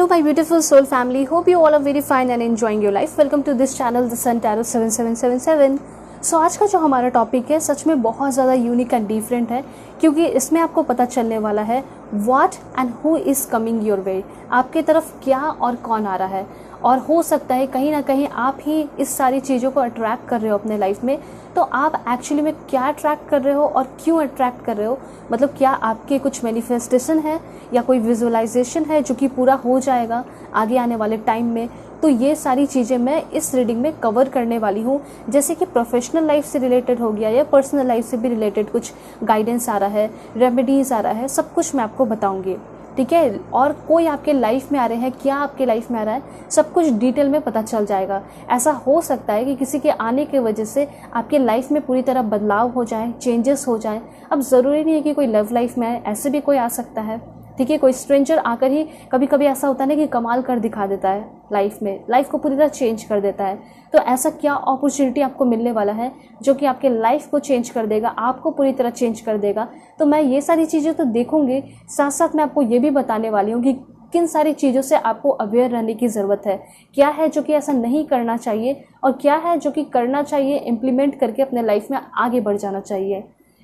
Hello my beautiful soul family, hope you all are very fine and enjoying your life. Welcome to this channel The Sun Tarot 7777. सो आज का जो हमारा topic है सच में बहुत ज़्यादा यूनिक एंड डिफरेंट है, क्योंकि इसमें आपको पता चलने वाला है what and who is coming your way, आपके तरफ क्या और कौन आ रहा है। और हो सकता है कहीं ना कहीं आप ही इस सारी चीज़ों को अट्रैक्ट कर रहे हो अपने लाइफ में। तो आप एक्चुअली में क्या अट्रैक्ट कर रहे हो और क्यों अट्रैक्ट कर रहे हो, मतलब क्या आपके कुछ मैनिफेस्टेशन है या कोई विजुअलाइजेशन है जो कि पूरा हो जाएगा आगे आने वाले टाइम में। तो ये सारी चीज़ें मैं इस रीडिंग में कवर करने वाली हूँ, जैसे कि प्रोफेशनल लाइफ से रिलेटेड हो गया या पर्सनल लाइफ से भी रिलेटेड कुछ गाइडेंस आ रहा है, रेमेडीज़ आ रहा है, सब कुछ मैं आपको बताऊँगी, ठीक है। और कोई आपके लाइफ में आ रहे हैं, क्या आपके लाइफ में आ रहा है, सब कुछ डिटेल में पता चल जाएगा। ऐसा हो सकता है कि किसी के आने की वजह से आपके लाइफ में पूरी तरह बदलाव हो जाए, चेंजेस हो जाए। अब ज़रूरी नहीं है कि कोई लव लाइफ में आए, ऐसे भी कोई आ सकता है, ठीक है। कोई स्ट्रेंजर आकर ही कभी कभी ऐसा होता है ना कि कमाल कर दिखा देता है लाइफ में, लाइफ को पूरी तरह चेंज कर देता है। तो ऐसा क्या अपॉर्चुनिटी आपको मिलने वाला है जो कि आपके लाइफ को चेंज कर देगा, आपको पूरी तरह चेंज कर देगा। तो मैं ये सारी चीज़ें तो देखूंगी, साथ साथ मैं आपको ये भी बताने वाली हूँ कि किन सारी चीज़ों से आपको अवेयर रहने की ज़रूरत है, क्या है जो कि ऐसा नहीं करना चाहिए और क्या है जो कि करना चाहिए, इम्प्लीमेंट करके अपने लाइफ में आगे बढ़ जाना चाहिए,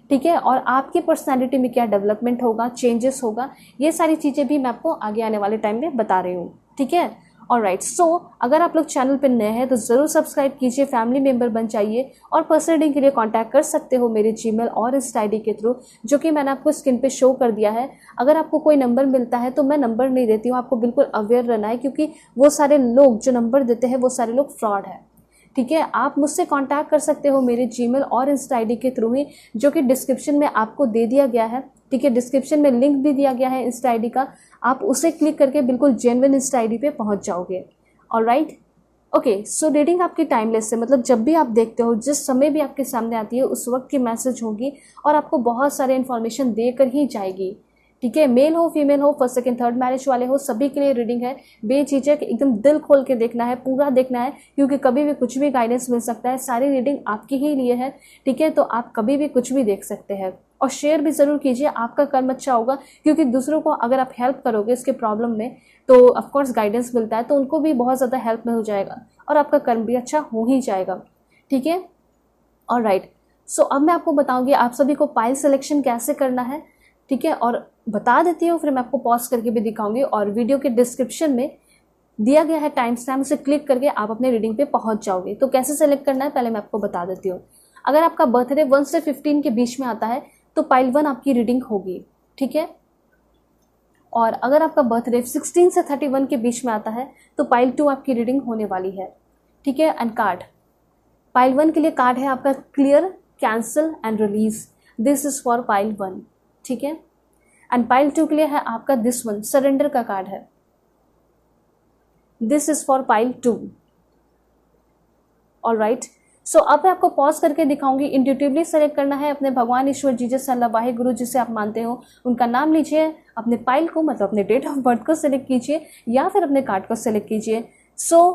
ठीक है। और आपकी पर्सनालिटी में क्या डेवलपमेंट होगा, चेंजेस होगा, ये सारी चीज़ें भी मैं आपको आगे आने वाले टाइम में बता रही हूँ, ठीक है। ऑलराइट, सो अगर आप लोग चैनल पर नए हैं तो ज़रूर सब्सक्राइब कीजिए, फैमिली मेंबर बन जाइए और पर्सनल रीडिंग के लिए कांटेक्ट कर सकते हो मेरे जीमेल और इंस्टा आईडी के थ्रू, जो कि मैंने आपको स्क्रीन पे शो कर दिया है। अगर आपको कोई नंबर मिलता है तो मैं नंबर नहीं देती हूँ, आपको बिल्कुल अवेयर रहना है, क्योंकि वो सारे लोग जो नंबर देते हैं वो सारे लोग फ्रॉड है, ठीक है। आप मुझसे कांटेक्ट कर सकते हो मेरे जीमेल और इंस्टा आईडी के थ्रू ही, जो कि डिस्क्रिप्शन में आपको दे दिया गया है, ठीक है। डिस्क्रिप्शन में लिंक भी दिया गया है इंस्टा आईडी का, आप उसे क्लिक करके बिल्कुल जेन्युइन इंस्टा आईडी पे पहुंच जाओगे। Alright, okay. सो रीडिंग आपकी टाइमलेस है, मतलब जब भी आप देखते हो, जिस समय भी आपके सामने आती है, उस वक्त की मैसेज होगी और आपको बहुत सारे इन्फॉर्मेशन देकर ही जाएगी, ठीक है। मेल हो, फीमेल हो, फर्स्ट सेकंड थर्ड मैरिज वाले हो, सभी के लिए रीडिंग है। बेझिझक एकदम दिल खोल के देखना है, पूरा देखना है, क्योंकि कभी भी कुछ भी गाइडेंस मिल सकता है। सारी रीडिंग आपके ही लिए है, ठीक है। तो आप कभी भी कुछ भी देख सकते हैं और शेयर भी ज़रूर कीजिए, आपका कर्म अच्छा होगा, क्योंकि दूसरों को अगर आप हेल्प करोगे इसके प्रॉब्लम में तो ऑफकोर्स गाइडेंस मिलता है, तो उनको भी बहुत ज़्यादा हेल्प मिल जाएगा और आपका कर्म भी अच्छा हो ही जाएगा, ठीक है। ऑलराइट, सो अब मैं आपको बताऊँगी आप सभी को पाइल सिलेक्शन कैसे करना है, ठीक है। और बता देती हूँ, फिर मैं आपको पॉज करके भी दिखाऊंगी, और वीडियो के डिस्क्रिप्शन में दिया गया है टाइम स्टैम्प, उसे क्लिक करके आप अपने रीडिंग पे पहुंच जाओगे। तो कैसे सेलेक्ट करना है पहले मैं आपको बता देती हूँ। अगर आपका बर्थडे 1 से 15 के बीच में आता है तो पाइल 1 आपकी रीडिंग होगी, ठीक है। और अगर आपका बर्थडे 16 से 31 के बीच में आता है तो पाइल 2 आपकी रीडिंग होने वाली है, ठीक है। एंड कार्ड, पाइल 1 के लिए कार्ड है आपका clear, cancel and release, this is for pile 1, ठीक है। एंड पाइल 2 के लिए है आपका दिस वन, सरेंडर का कार्ड है, this is for pile 2। Alright, so अब मैं आपको पॉज करके दिखाऊंगी। इंट्यूटिवली सेलेक्ट करना है अपने भगवान, ईश्वर, जीसस, अल्लाह, वाहे गुरु जिसे आप मानते हो उनका नाम लीजिए, अपने पाइल को मतलब अपने डेट ऑफ बर्थ को सिलेक्ट कीजिए या फिर अपने कार्ड को सिलेक्ट कीजिए। सो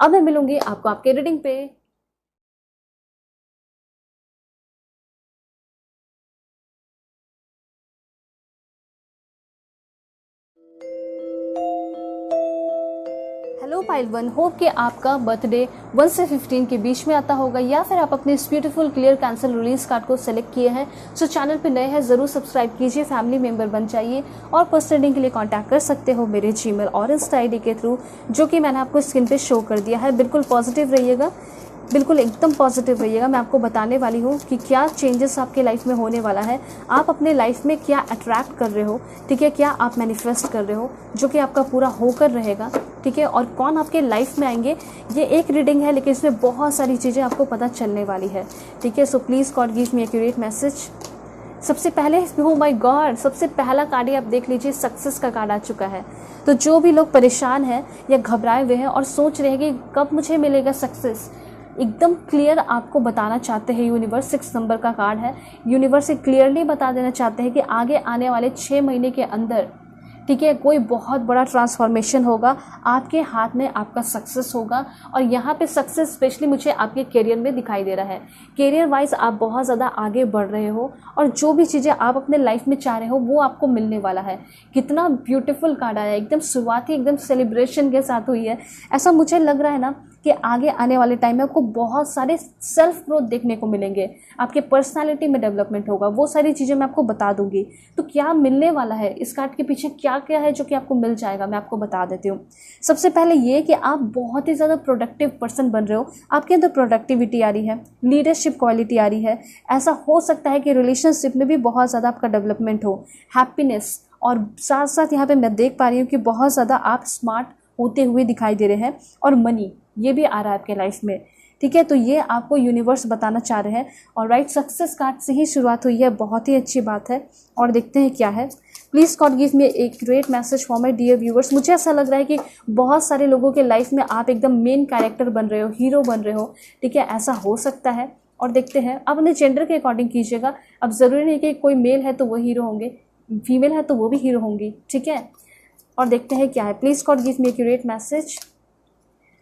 अब मैं मिलूंगी आपको आपके रीडिंग पे। हेलो पाइल 1, होप कि आपका बर्थडे 1 से 15 के बीच में आता होगा या फिर आप अपने इस beautiful clear cancel release card को सेलेक्ट किए हैं। सो चैनल पे नए हैं ज़रूर सब्सक्राइब कीजिए, फैमिली मेंबर बन जाइए और पर्सनल रीडिंग के लिए कांटेक्ट कर सकते हो मेरे जीमेल और इंस्टा आईडी के थ्रू, जो कि मैंने आपको स्क्रीन पे शो कर दिया है। बिल्कुल पॉजिटिव रहिएगा, बिल्कुल एकदम पॉजिटिव रहिएगा। मैं आपको बताने वाली हूँ कि क्या चेंजेस आपके लाइफ में होने वाला है, आप अपने लाइफ में क्या अट्रैक्ट कर रहे हो, ठीक है, क्या आप मैनिफेस्ट कर रहे हो जो कि आपका पूरा होकर रहेगा, ठीक है। और कौन आपके लाइफ में आएंगे, ये एक रीडिंग है लेकिन इसमें बहुत सारी चीज़ें आपको पता चलने वाली है, ठीक है। So please God give me accurate message. सबसे पहले, हो माय गॉड, सबसे पहला कार्ड ही आप देख लीजिए, सक्सेस का कार्ड आ चुका है। तो जो भी लोग परेशान हैं या घबराए हुए हैं और सोच रहे हैं कि कब मुझे मिलेगा सक्सेस, एकदम क्लियर आपको बताना चाहते हैं यूनिवर्स। 6 नंबर का कार्ड है, यूनिवर्स क्लियरली बता देना चाहते हैं कि आगे आने वाले 6 महीने के अंदर, ठीक है, कोई बहुत बड़ा ट्रांसफॉर्मेशन होगा, आपके हाथ में आपका सक्सेस होगा। और यहाँ पे सक्सेस स्पेशली मुझे आपके करियर में दिखाई दे रहा है। करियर वाइज आप बहुत ज़्यादा आगे बढ़ रहे हो और जो भी चीज़ें आप अपने लाइफ में चाह रहे हो वो आपको मिलने वाला है। कितना ब्यूटीफुल कार्ड आया, एकदम शुरुआत ही एकदम सेलिब्रेशन के साथ हुई है। ऐसा मुझे लग रहा है ना कि आगे आने वाले टाइम में आपको बहुत सारे सेल्फ ग्रोथ देखने को मिलेंगे, आपके पर्सनालिटी में डेवलपमेंट होगा, वो सारी चीज़ें मैं आपको बता दूंगी। तो क्या मिलने वाला है, इस कार्ड के पीछे क्या क्या है जो कि आपको मिल जाएगा, मैं आपको बता देती हूँ। सबसे पहले ये कि आप बहुत ही ज़्यादा प्रोडक्टिव पर्सन बन रहे हो, आपके अंदर प्रोडक्टिविटी आ रही है, लीडरशिप क्वालिटी आ रही है। ऐसा हो सकता है कि रिलेशनशिप में भी बहुत ज़्यादा आपका डेवलपमेंट हो, हैप्पीनेस, और साथ साथ यहाँ पे मैं देख पा रही हूँ कि बहुत ज़्यादा आप स्मार्ट होते हुए दिखाई दे रहे हैं, और मनी ये भी आ रहा है आपके लाइफ में। ठीक है, तो ये आपको यूनिवर्स बताना चाह रहे हैं। और राइट, सक्सेस कार्ड से ही शुरुआत हुई है, बहुत ही अच्छी बात है। और देखते हैं क्या है। Please God give me a great message for my dear viewers. मुझे ऐसा लग रहा है कि बहुत सारे लोगों के लाइफ में आप एकदम मेन कैरेक्टर बन रहे हो, हीरो बन रहे हो। ठीक है, ऐसा हो सकता है। और देखते हैं, आप अपने जेंडर के अकॉर्डिंग कीजिएगा। अब ज़रूरी नहीं कि कोई मेल है तो वो हीरो होंगे, फीमेल है तो वो भी हीरो होंगी। ठीक है, और देखते हैं क्या है। Please God give me a great message.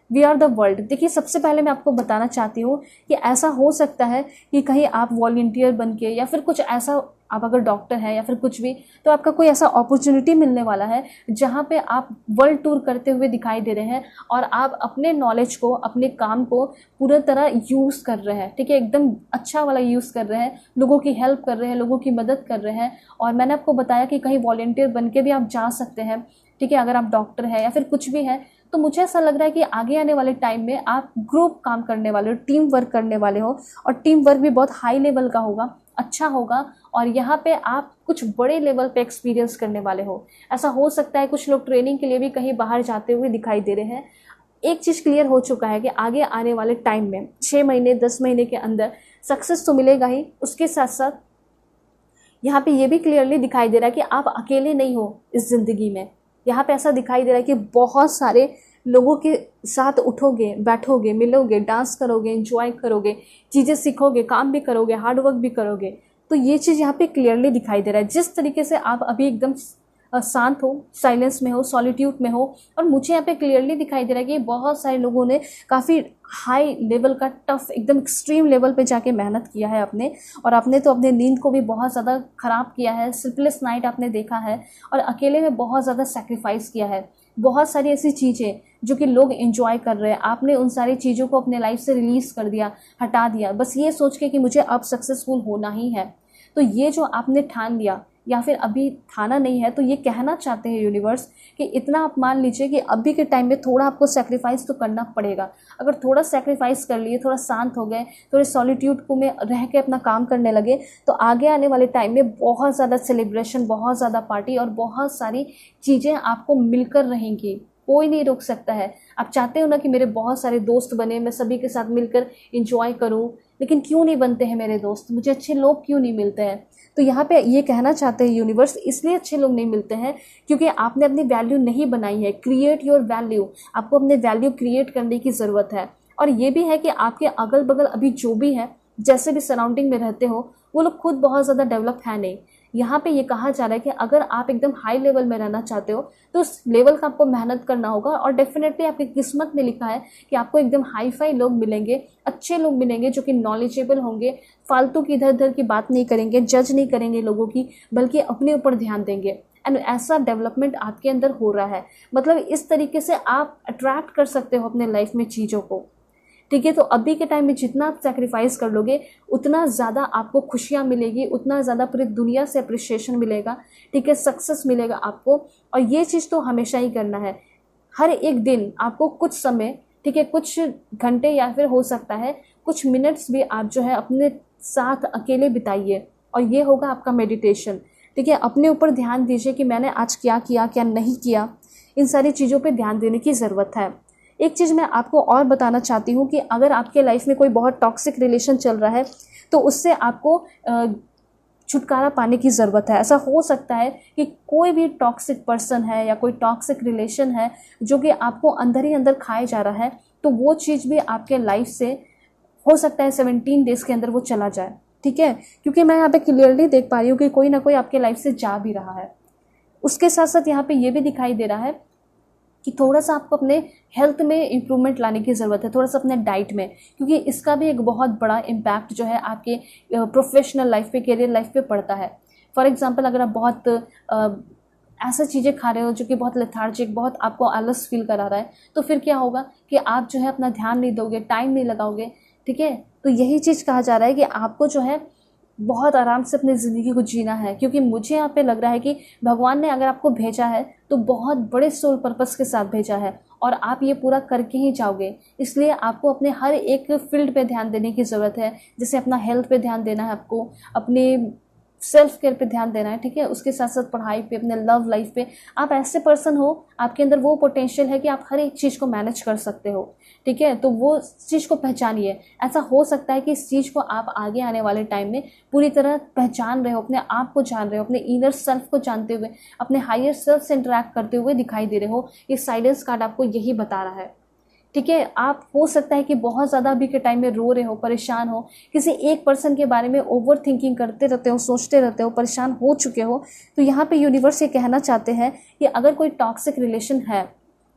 We are the world. देखिए, सबसे पहले मैं आपको बताना चाहती हूँ कि ऐसा हो सकता है कि कहीं आप वॉलंटियर बन के या फिर कुछ ऐसा, आप अगर डॉक्टर हैं या फिर कुछ भी, तो आपका कोई ऐसा अपॉर्चुनिटी मिलने वाला है जहाँ पे आप वर्ल्ड टूर करते हुए दिखाई दे रहे हैं और आप अपने नॉलेज को, अपने काम को पूरी तरह यूज़ कर रहे हैं। ठीक है, एकदम अच्छा वाला यूज़ कर रहे हैं, लोगों की हेल्प कर रहे हैं, लोगों की मदद कर रहे हैं। और मैंने आपको बताया कि कहीं वॉलंटियर बन के भी आप जा सकते हैं। ठीक है, अगर आप डॉक्टर हैं या फिर कुछ भी है, तो मुझे ऐसा लग रहा है कि आगे आने वाले टाइम में आप ग्रुप काम करने वाले हो, टीम वर्क करने वाले हो, और टीम वर्क भी बहुत हाई लेवल का होगा, अच्छा होगा। और यहाँ पे आप कुछ बड़े लेवल पे एक्सपीरियंस करने वाले हो। ऐसा हो सकता है कुछ लोग ट्रेनिंग के लिए भी कहीं बाहर जाते हुए दिखाई दे रहे हैं। एक चीज़ क्लियर हो चुका है कि आगे आने वाले टाइम में 6 महीने 10 महीने के अंदर सक्सेस तो मिलेगा ही, उसके साथ साथ यहाँ पे ये भी क्लियरली दिखाई दे रहा है कि आप अकेले नहीं हो इस ज़िंदगी में। यहाँ पे ऐसा दिखाई दे रहा है कि बहुत सारे लोगों के साथ उठोगे, बैठोगे, मिलोगे, डांस करोगे, एंजॉय करोगे, चीज़ें सीखोगे, काम भी करोगे, हार्ड वर्क भी करोगे। तो ये चीज़ यहाँ पे क्लियरली दिखाई दे रहा है। जिस तरीके से आप अभी एकदम शांत हो, साइलेंस में हो, सॉलिट्यूड में हो, और मुझे यहाँ पे क्लियरली दिखाई दे रहा है कि बहुत सारे लोगों ने काफ़ी हाई लेवल का, टफ, एकदम एक्सट्रीम लेवल पे जाके मेहनत किया है आपने। और आपने तो अपने नींद को भी बहुत ज़्यादा ख़राब किया है, स्लीपलेस नाइट आपने देखा है, और अकेले में बहुत ज़्यादा सेक्रीफाइस किया है। बहुत सारी ऐसी चीज़ें जो कि लोग एंजॉय कर रहे हैं, आपने उन सारी चीज़ों को अपने लाइफ से रिलीज़ कर दिया, हटा दिया, बस ये सोच के कि मुझे अब सक्सेसफुल होना ही है। तो ये जो आपने ठान लिया, या फिर अभी ठाना नहीं है, तो ये कहना चाहते हैं यूनिवर्स कि इतना आप मान लीजिए कि अभी के टाइम में थोड़ा आपको सेक्रीफाइस तो करना पड़ेगा। अगर थोड़ा सेक्रीफाइस कर लिए, थोड़ा शांत हो गए, थोड़े सॉलिट्यूड को में रह के अपना काम करने लगे, तो आगे आने वाले टाइम में बहुत ज़्यादा सेलिब्रेशन, बहुत ज़्यादा पार्टी और बहुत सारी चीज़ें आपको मिलकर रहेंगी। कोई नहीं रोक सकता है। आप चाहते हो ना कि मेरे बहुत सारे दोस्त बने, मैं सभी के साथ मिलकर इंजॉय करूं, लेकिन क्यों नहीं बनते हैं मेरे दोस्त, मुझे अच्छे लोग क्यों नहीं मिलते हैं। तो यहाँ पे ये कहना चाहते हैं यूनिवर्स, इसलिए अच्छे लोग नहीं मिलते हैं क्योंकि आपने अपनी वैल्यू नहीं बनाई है। क्रिएट योर वैल्यू, आपको अपने वैल्यू क्रिएट करने की ज़रूरत है। और ये भी है कि आपके अगल बगल अभी जो भी है, जैसे भी सराउंडिंग में रहते हो, वो लोग खुद बहुत ज़्यादा डेवलप है नहीं। यहाँ पे ये कहा जा रहा है कि अगर आप एकदम हाई लेवल में रहना चाहते हो तो उस लेवल का आपको मेहनत करना होगा, और डेफिनेटली आपकी किस्मत में लिखा है कि आपको एकदम हाई फाई लोग मिलेंगे, अच्छे लोग मिलेंगे जो कि नॉलेजेबल होंगे, फालतू की इधर उधर की बात नहीं करेंगे, जज नहीं करेंगे लोगों की, बल्कि अपने ऊपर ध्यान देंगे। एंड ऐसा डेवलपमेंट आपके अंदर हो रहा है। मतलब इस तरीके से आप अट्रैक्ट कर सकते हो अपने लाइफ में चीज़ों को। ठीक है, तो अभी के टाइम में जितना आप सेक्रीफाइस कर लोगे, उतना ज़्यादा आपको खुशियाँ मिलेगी, उतना ज़्यादा पूरी दुनिया से अप्रिशिएशन मिलेगा। ठीक है, सक्सेस मिलेगा आपको। और ये चीज़ तो हमेशा ही करना है। हर एक दिन आपको कुछ समय, ठीक है, कुछ घंटे या फिर हो सकता है कुछ मिनट्स भी आप जो है अपने साथ अकेले बिताइए, और ये होगा आपका मेडिटेशन। ठीक है, अपने ऊपर ध्यान दीजिए कि मैंने आज क्या किया, क्या नहीं किया, इन सारी चीज़ों पे ध्यान देने की ज़रूरत है। एक चीज़ मैं आपको और बताना चाहती हूँ कि अगर आपके लाइफ में कोई बहुत टॉक्सिक रिलेशन चल रहा है तो उससे आपको छुटकारा पाने की ज़रूरत है। ऐसा हो सकता है कि कोई भी टॉक्सिक पर्सन है या कोई टॉक्सिक रिलेशन है जो कि आपको अंदर ही अंदर खाए जा रहा है, तो वो चीज़ भी आपके लाइफ से हो सकता है 17 डेज़ के अंदर वो चला जाए। ठीक है, क्योंकि मैं यहाँ पे क्लियरली देख पा रही हूँ कि कोई ना कोई आपके लाइफ से जा भी रहा है। उसके साथ साथ यहाँ पे ये भी दिखाई दे रहा है कि थोड़ा सा आपको अपने हेल्थ में इम्प्रूवमेंट लाने की ज़रूरत है, थोड़ा सा अपने डाइट में, क्योंकि इसका भी एक बहुत बड़ा इम्पैक्ट जो है आपके प्रोफेशनल लाइफ पे, करियर लाइफ पे पड़ता है। फॉर एग्जांपल, अगर आप बहुत ऐसा चीज़ें खा रहे हो जो कि बहुत लेथार्जिक, बहुत आपको आलस फील करा रहा है, तो फिर क्या होगा कि आप जो है अपना ध्यान नहीं दोगे, टाइम नहीं लगाओगे। ठीक है, तो यही चीज़ कहा जा रहा है कि आपको जो है बहुत आराम से अपनी ज़िंदगी को जीना है, क्योंकि मुझे यहाँ पे लग रहा है कि भगवान ने अगर आपको भेजा है तो बहुत बड़े सोल पर्पस के साथ भेजा है और आप ये पूरा करके ही जाओगे। इसलिए आपको अपने हर एक फील्ड पे ध्यान देने की ज़रूरत है। जैसे अपना हेल्थ पे ध्यान देना है, आपको अपने सेल्फ केयर पे ध्यान देना है। ठीक है, उसके साथ साथ पढ़ाई पे, अपने लव लाइफ पे। आप ऐसे पर्सन हो, आपके अंदर वो पोटेंशियल है कि आप हर एक चीज़ को मैनेज कर सकते हो। ठीक है, तो वो चीज़ को पहचानिए। ऐसा हो सकता है कि इस चीज़ को आप आगे आने वाले टाइम में पूरी तरह पहचान रहे हो, अपने आप को जान रहे हो, अपने इनर सेल्फ को जानते हुए, अपने हायर सेल्फ से इंटरेक्ट करते हुए दिखाई दे रहे हो। ये साइलेंस कार्ड आपको यही बता रहा है। ठीक है, आप हो सकता है कि बहुत ज़्यादा अभी के टाइम में रो रहे हो, परेशान हो, किसी एक पर्सन के बारे में ओवर थिंकिंग करते रहते हो, सोचते रहते हो, परेशान हो चुके हो। तो यहाँ पे यूनिवर्स ये कहना चाहते हैं कि अगर कोई टॉक्सिक रिलेशन है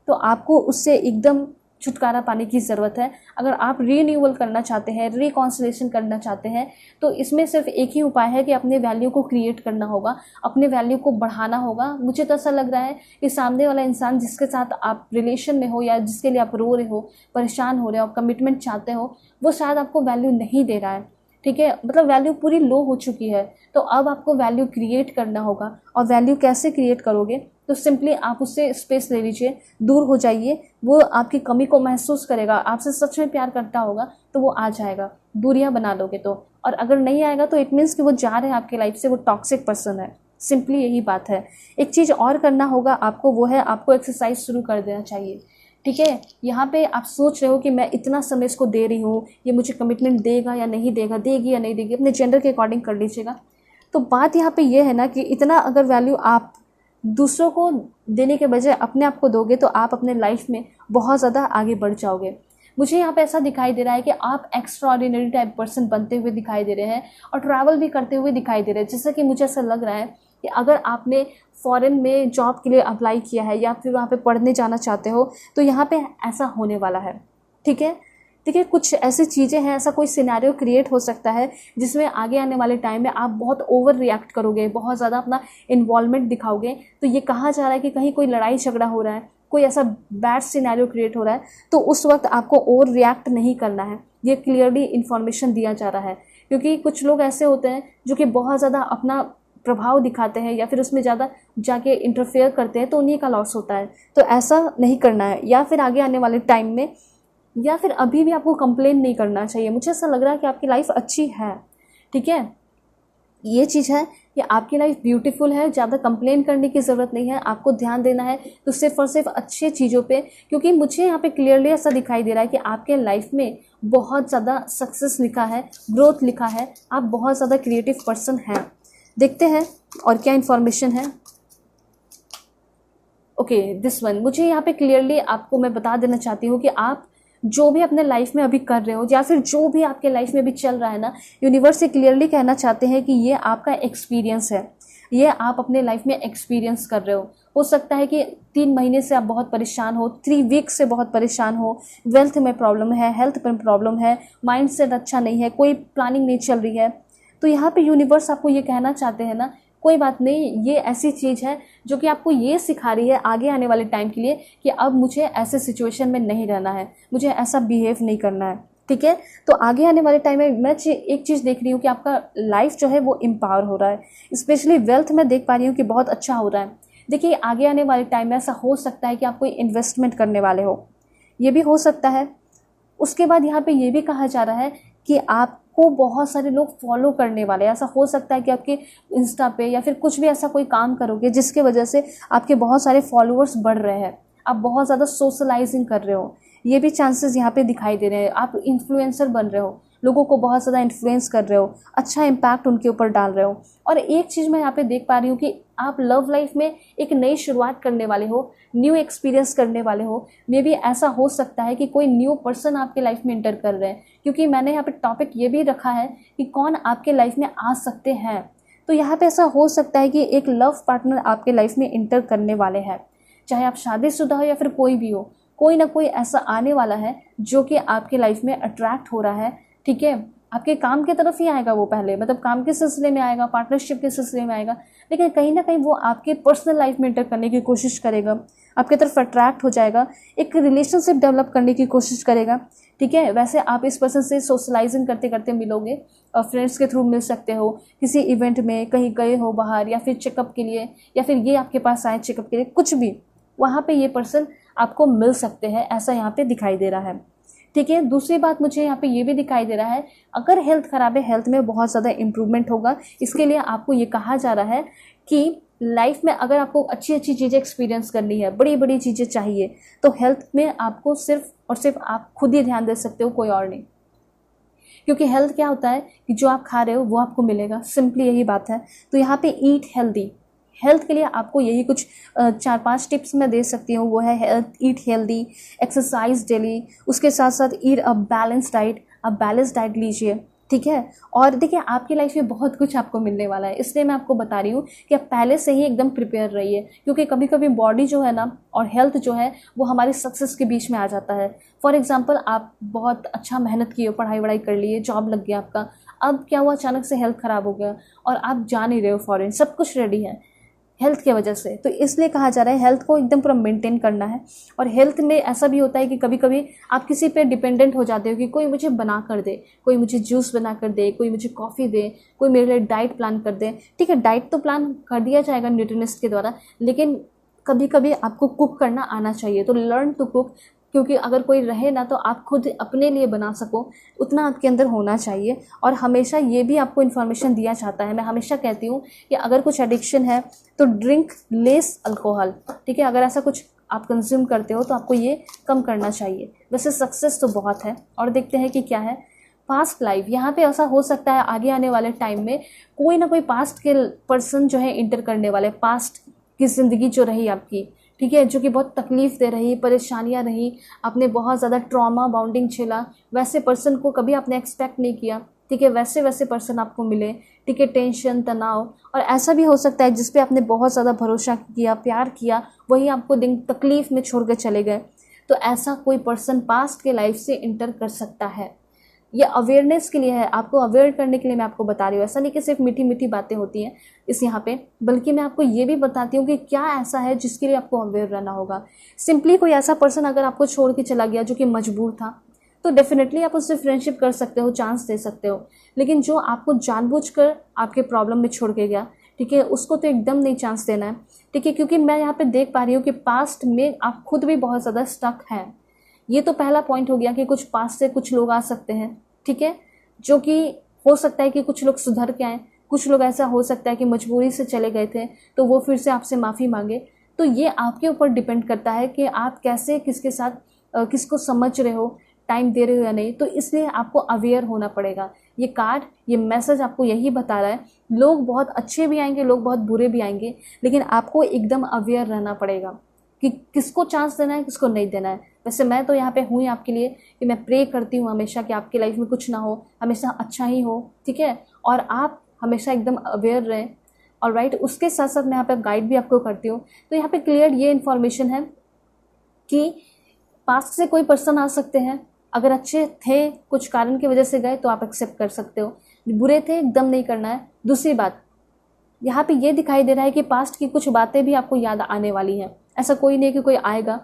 तो आपको उससे एकदम छुटकारा पाने की ज़रूरत है। अगर आप रीन्यूअल करना चाहते हैं, रिकॉन्सिलेशन करना चाहते हैं, तो इसमें सिर्फ एक ही उपाय है कि अपने वैल्यू को क्रिएट करना होगा, अपने वैल्यू को बढ़ाना होगा। मुझे तो ऐसा लग रहा है कि सामने वाला इंसान जिसके साथ आप रिलेशन में हो या जिसके लिए आप रो रहे हो, परेशान हो रहे हो, कमिटमेंट चाहते हो, वो शायद आपको वैल्यू नहीं दे रहा है। ठीक है, मतलब वैल्यू पूरी लो हो चुकी है। तो अब आपको वैल्यू क्रिएट करना होगा। और वैल्यू कैसे क्रिएट करोगे? तो सिंपली आप उससे स्पेस ले लीजिए, दूर हो जाइए। वो आपकी कमी को महसूस करेगा, आपसे सच में प्यार करता होगा तो वो आ जाएगा। दूरियां बना लोगे तो, और अगर नहीं आएगा तो इट मीन्स कि वो जा रहे हैं आपके लाइफ से, वो टॉक्सिक पर्सन है। सिंपली यही बात है। एक चीज़ और करना होगा आपको, वो है आपको एक्सरसाइज शुरू कर देना चाहिए। ठीक है, यहाँ पे आप सोच रहे हो कि मैं इतना समय इसको दे रही हूँ, ये मुझे कमिटमेंट देगा या नहीं देगा, देगी या नहीं देगी, अपने जेंडर के अकॉर्डिंग कर लीजिएगा। तो बात यहाँ पे ये है ना कि इतना अगर वैल्यू आप दूसरों को देने के बजाय अपने आप को दोगे तो आप अपने लाइफ में बहुत ज़्यादा आगे बढ़ जाओगे। मुझे यहाँ पे ऐसा दिखाई दे रहा है कि आप एक्स्ट्राऑर्डिनरी टाइप पर्सन बनते हुए दिखाई दे रहे हैं और ट्रैवल भी करते हुए दिखाई दे रहे हैं। जैसे कि मुझे ऐसा लग रहा है कि अगर आपने फॉरेन में जॉब के लिए अप्लाई किया है या फिर वहाँ पे पढ़ने जाना चाहते हो तो यहाँ पे ऐसा होने वाला है। ठीक है, देखिए कुछ ऐसी चीज़ें हैं, ऐसा कोई सिनेरियो क्रिएट हो सकता है जिसमें आगे आने वाले टाइम में आप बहुत ओवर रिएक्ट करोगे, बहुत ज़्यादा अपना इन्वॉल्वमेंट दिखाओगे। तो ये कहा जा रहा है कि कहीं कोई लड़ाई झगड़ा हो रहा है, कोई ऐसा बैड सिनेरियो क्रिएट हो रहा है, तो उस वक्त आपको ओवर रिएक्ट नहीं करना है। ये क्लियरली इन्फॉर्मेशन दिया जा रहा है, क्योंकि कुछ लोग ऐसे होते हैं जो कि बहुत ज़्यादा अपना प्रभाव दिखाते हैं या फिर उसमें ज़्यादा जाके इंटरफेयर करते हैं, तो उन्हीं का लॉस होता है। तो ऐसा नहीं करना है, या फिर आगे आने वाले टाइम में, या फिर अभी भी आपको कंप्लेन नहीं करना चाहिए। मुझे ऐसा लग रहा है कि आपकी लाइफ अच्छी है। ठीक है, ये चीज़ है कि आपकी लाइफ ब्यूटीफुल है, ज़्यादा कंप्लेन करने की ज़रूरत नहीं है। आपको ध्यान देना है तो सिर्फ और सिर्फ अच्छी चीज़ों पे, क्योंकि मुझे यहाँ पे क्लियरली ऐसा दिखाई दे रहा है कि आपके लाइफ में बहुत ज़्यादा सक्सेस लिखा है, ग्रोथ लिखा है, आप बहुत ज़्यादा क्रिएटिव पर्सन हैं। देखते हैं और क्या इन्फॉर्मेशन है। ओके, दिस वन, मुझे यहाँ पे क्लियरली आपको मैं बता देना चाहती हूँ कि आप जो भी अपने लाइफ में अभी कर रहे हो या फिर जो भी आपके लाइफ में अभी चल रहा है ना, यूनिवर्स से क्लियरली कहना चाहते हैं कि ये आपका एक्सपीरियंस है, ये आप अपने लाइफ में एक्सपीरियंस कर रहे हो सकता है कि 3 महीने से आप बहुत परेशान हो, 3 वीक से बहुत परेशान हो, वेल्थ में प्रॉब्लम है, हेल्थ में प्रॉब्लम है, माइंड सेट अच्छा नहीं है, कोई प्लानिंग नहीं चल रही है। तो यहाँ पे यूनिवर्स आपको ये कहना चाहते हैं ना, कोई बात नहीं, ये ऐसी चीज़ है जो कि आपको ये सिखा रही है आगे आने वाले टाइम के लिए कि अब मुझे ऐसे सिचुएशन में नहीं रहना है, मुझे ऐसा बिहेव नहीं करना है। ठीक है, तो आगे आने वाले टाइम में मैं एक चीज़ देख रही हूँ कि आपका लाइफ जो है वो एम्पावर हो रहा है, स्पेशली वेल्थ में देख पा रही हूँ कि बहुत अच्छा हो रहा है। देखिए आगे आने वाले टाइम में ऐसा हो सकता है कि आप कोई इन्वेस्टमेंट करने वाले हो, ये भी हो सकता है। उसके बाद यहाँ पे ये भी कहा जा रहा है कि आपको बहुत सारे लोग फॉलो करने वाले, ऐसा हो सकता है कि आपके इंस्टा पे या फिर कुछ भी ऐसा कोई काम करोगे जिसके वजह से आपके बहुत सारे फॉलोअर्स बढ़ रहे हैं, आप बहुत ज़्यादा सोशलाइजिंग कर रहे हो, ये भी चांसेस यहाँ पे दिखाई दे रहे हैं। आप इन्फ्लुएंसर बन रहे हो, लोगों को बहुत ज़्यादा इन्फ्लुएंस कर रहे हो, अच्छा इम्पैक्ट उनके ऊपर डाल रहे हो। और एक चीज़ मैं यहाँ पे देख पा रही हूँ कि आप लव लाइफ में एक नई शुरुआत करने वाले हो, न्यू एक्सपीरियंस करने वाले हो। मे बी ऐसा हो सकता है कि कोई न्यू पर्सन आपके लाइफ में इंटर कर रहे हैं, क्योंकि मैंने यहाँ पे टॉपिक ये भी रखा है कि कौन आपके लाइफ में आ सकते हैं। तो यहाँ पे ऐसा हो सकता है कि एक लव पार्टनर आपके लाइफ में इंटर करने वाले हैं, चाहे आप शादीशुदा हो या फिर कोई भी हो, कोई ना कोई ऐसा आने वाला है जो कि आपके लाइफ में अट्रैक्ट हो रहा है। ठीक है, आपके काम की तरफ ही आएगा वो, पहले मतलब काम के सिलसिले में आएगा, पार्टनरशिप के सिलसिले में आएगा, लेकिन कहीं ना कहीं वो आपके पर्सनल लाइफ में इंटर करने की कोशिश करेगा, आपके तरफ अट्रैक्ट हो जाएगा, एक रिलेशनशिप डेवलप करने की कोशिश करेगा। ठीक है, वैसे आप इस पर्सन से सोशलाइजिंग करते करते मिलोगे, और फ्रेंड्स के थ्रू मिल सकते हो, किसी इवेंट में कहीं गए हो बाहर, या फिर चेकअप के लिए, या फिर ये आपके पास आए चेकअप के लिए, कुछ भी, वहाँ पे ये पर्सन आपको मिल सकते हैं, ऐसा यहाँ पे दिखाई दे रहा है। ठीक है, दूसरी बात मुझे यहाँ पे ये भी दिखाई दे रहा है, अगर हेल्थ खराब है, हेल्थ में बहुत ज़्यादा इंप्रूवमेंट होगा। इसके लिए आपको ये कहा जा रहा है कि लाइफ में अगर आपको अच्छी अच्छी चीज़ें एक्सपीरियंस करनी है, बड़ी बड़ी चीज़ें चाहिए, तो हेल्थ में आपको सिर्फ और सिर्फ आप खुद ही ध्यान दे सकते हो, कोई और नहीं। क्योंकि हेल्थ क्या होता है कि जो आप खा रहे हो वो आपको मिलेगा, सिंपली यही बात है। तो यहाँ पे ईट हेल्दी, हेल्थ के लिए आपको यही कुछ 4-5 टिप्स मैं दे सकती हूँ। वो है ईट हेल्दी, एक्सरसाइज डेली, उसके साथ साथ ईट अ बैलेंस डाइट, आप बैलेंस डाइट लीजिए। ठीक है, और देखिए आपकी लाइफ में बहुत कुछ आपको मिलने वाला है, इसलिए मैं आपको बता रही हूँ कि आप पहले से ही एकदम प्रिपेयर रहिए, क्योंकि कभी कभी बॉडी जो है ना और हेल्थ जो है वो हमारी सक्सेस के बीच में आ जाता है। फॉर एग्जाम्पल, आप बहुत अच्छा मेहनत किए हो, पढ़ाई वढ़ाई कर लिए, जॉब लग गया आपका, अब क्या हुआ, अचानक से हेल्थ ख़राब हो गया और आप जा नहीं रहे हो फॉरेन, सब कुछ रेडी है हेल्थ की वजह से। तो इसलिए कहा जा रहा है हेल्थ को एकदम पूरा मेंटेन करना है। और हेल्थ में ऐसा भी होता है कि कभी कभी आप किसी पे डिपेंडेंट हो जाते हो कि कोई मुझे बना कर दे, कोई मुझे जूस बना कर दे, कोई मुझे कॉफ़ी दे, कोई मेरे लिए डाइट प्लान कर दे। ठीक है, डाइट तो प्लान कर दिया जाएगा न्यूट्रिशनिस्ट के द्वारा, लेकिन कभी कभी आपको कुक करना आना चाहिए। तो लर्न टू कुक, क्योंकि अगर कोई रहे ना तो आप खुद अपने लिए बना सको, उतना आपके अंदर होना चाहिए। और हमेशा ये भी आपको इन्फॉर्मेशन दिया जाता है, मैं हमेशा कहती हूँ कि अगर कुछ एडिक्शन है तो ड्रिंक लेस अल्कोहल। ठीक है, अगर ऐसा कुछ आप कंज्यूम करते हो तो आपको ये कम करना चाहिए। वैसे सक्सेस तो बहुत है, और देखते हैं कि क्या है पास्ट लाइफ। यहाँ पे ऐसा हो सकता है आगे आने वाले टाइम में कोई ना कोई पास्ट के पर्सन जो है इंटर करने वाले, पास्ट की ज़िंदगी जो रही आपकी, ठीक है, जो कि बहुत तकलीफ दे रही, परेशानियां रही, आपने बहुत ज़्यादा ट्रॉमा बाउंडिंग झेला, वैसे पर्सन को कभी आपने एक्सपेक्ट नहीं किया। ठीक है, वैसे वैसे पर्सन आपको मिले। ठीक है, टेंशन, तनाव, और ऐसा भी हो सकता है जिस पे आपने बहुत ज़्यादा भरोसा किया, प्यार किया, वही आपको दिन तकलीफ में छोड़ कर चले गए। तो ऐसा कोई पर्सन पास्ट के लाइफ से इंटर कर सकता है। ये अवेयरनेस के लिए है, आपको अवेयर करने के लिए मैं आपको बता रही हूँ। ऐसा नहीं कि सिर्फ मीठी मीठी बातें होती हैं इस यहाँ पे, बल्कि मैं आपको ये भी बताती हूँ कि क्या ऐसा है जिसके लिए आपको अवेयर रहना होगा। सिंपली कोई ऐसा पर्सन अगर आपको छोड़ के चला गया जो कि मजबूर था, तो डेफिनेटली आप उससे फ्रेंडशिप कर सकते हो, चांस दे सकते हो। लेकिन जो आपको जानबूझकर आपके प्रॉब्लम में छोड़ के गया, ठीक है, उसको तो एकदम नहीं चांस देना है। ठीक है, क्योंकि मैं यहाँ पे देख पा रही हूँ कि पास्ट में आप खुद भी बहुत ज़्यादा स्टक हैं। ये तो पहला पॉइंट हो गया कि कुछ पास से कुछ लोग आ सकते हैं। ठीक है, जो कि हो सकता है कि कुछ लोग सुधर के आए, कुछ लोग ऐसा हो सकता है कि मजबूरी से चले गए थे तो वो फिर से आपसे माफ़ी मांगे। तो ये आपके ऊपर डिपेंड करता है कि आप कैसे किसके साथ किसको समझ रहे हो, टाइम दे रहे हो या नहीं। तो इसलिए आपको अवेयर होना पड़ेगा। ये कार्ड, ये मैसेज आपको यही बता रहा है, लोग बहुत अच्छे भी आएंगे, लोग बहुत बुरे भी आएंगे, लेकिन आपको एकदम अवेयर रहना पड़ेगा कि किसको चांस देना है, किसको नहीं देना है। वैसे मैं तो यहाँ पे हूँ आपके लिए कि मैं प्रे करती हूँ हमेशा कि आपकी लाइफ में कुछ ना हो, हमेशा अच्छा ही हो। ठीक है, और आप हमेशा एकदम अवेयर रहें। और राइट, उसके साथ साथ मैं यहाँ पे गाइड भी आपको करती हूँ। तो यहाँ पे क्लियर ये इन्फॉर्मेशन है कि पास्ट से कोई पर्सन आ सकते हैं, अगर अच्छे थे कुछ कारण की वजह से गए तो आप एक्सेप्ट कर सकते हो, बुरे थे एकदम नहीं करना है। दूसरी बात यहाँ पे ये दिखाई दे रहा है कि पास्ट की कुछ बातें भी आपको याद आने वाली हैं। ऐसा कोई नहीं कि कोई आएगा,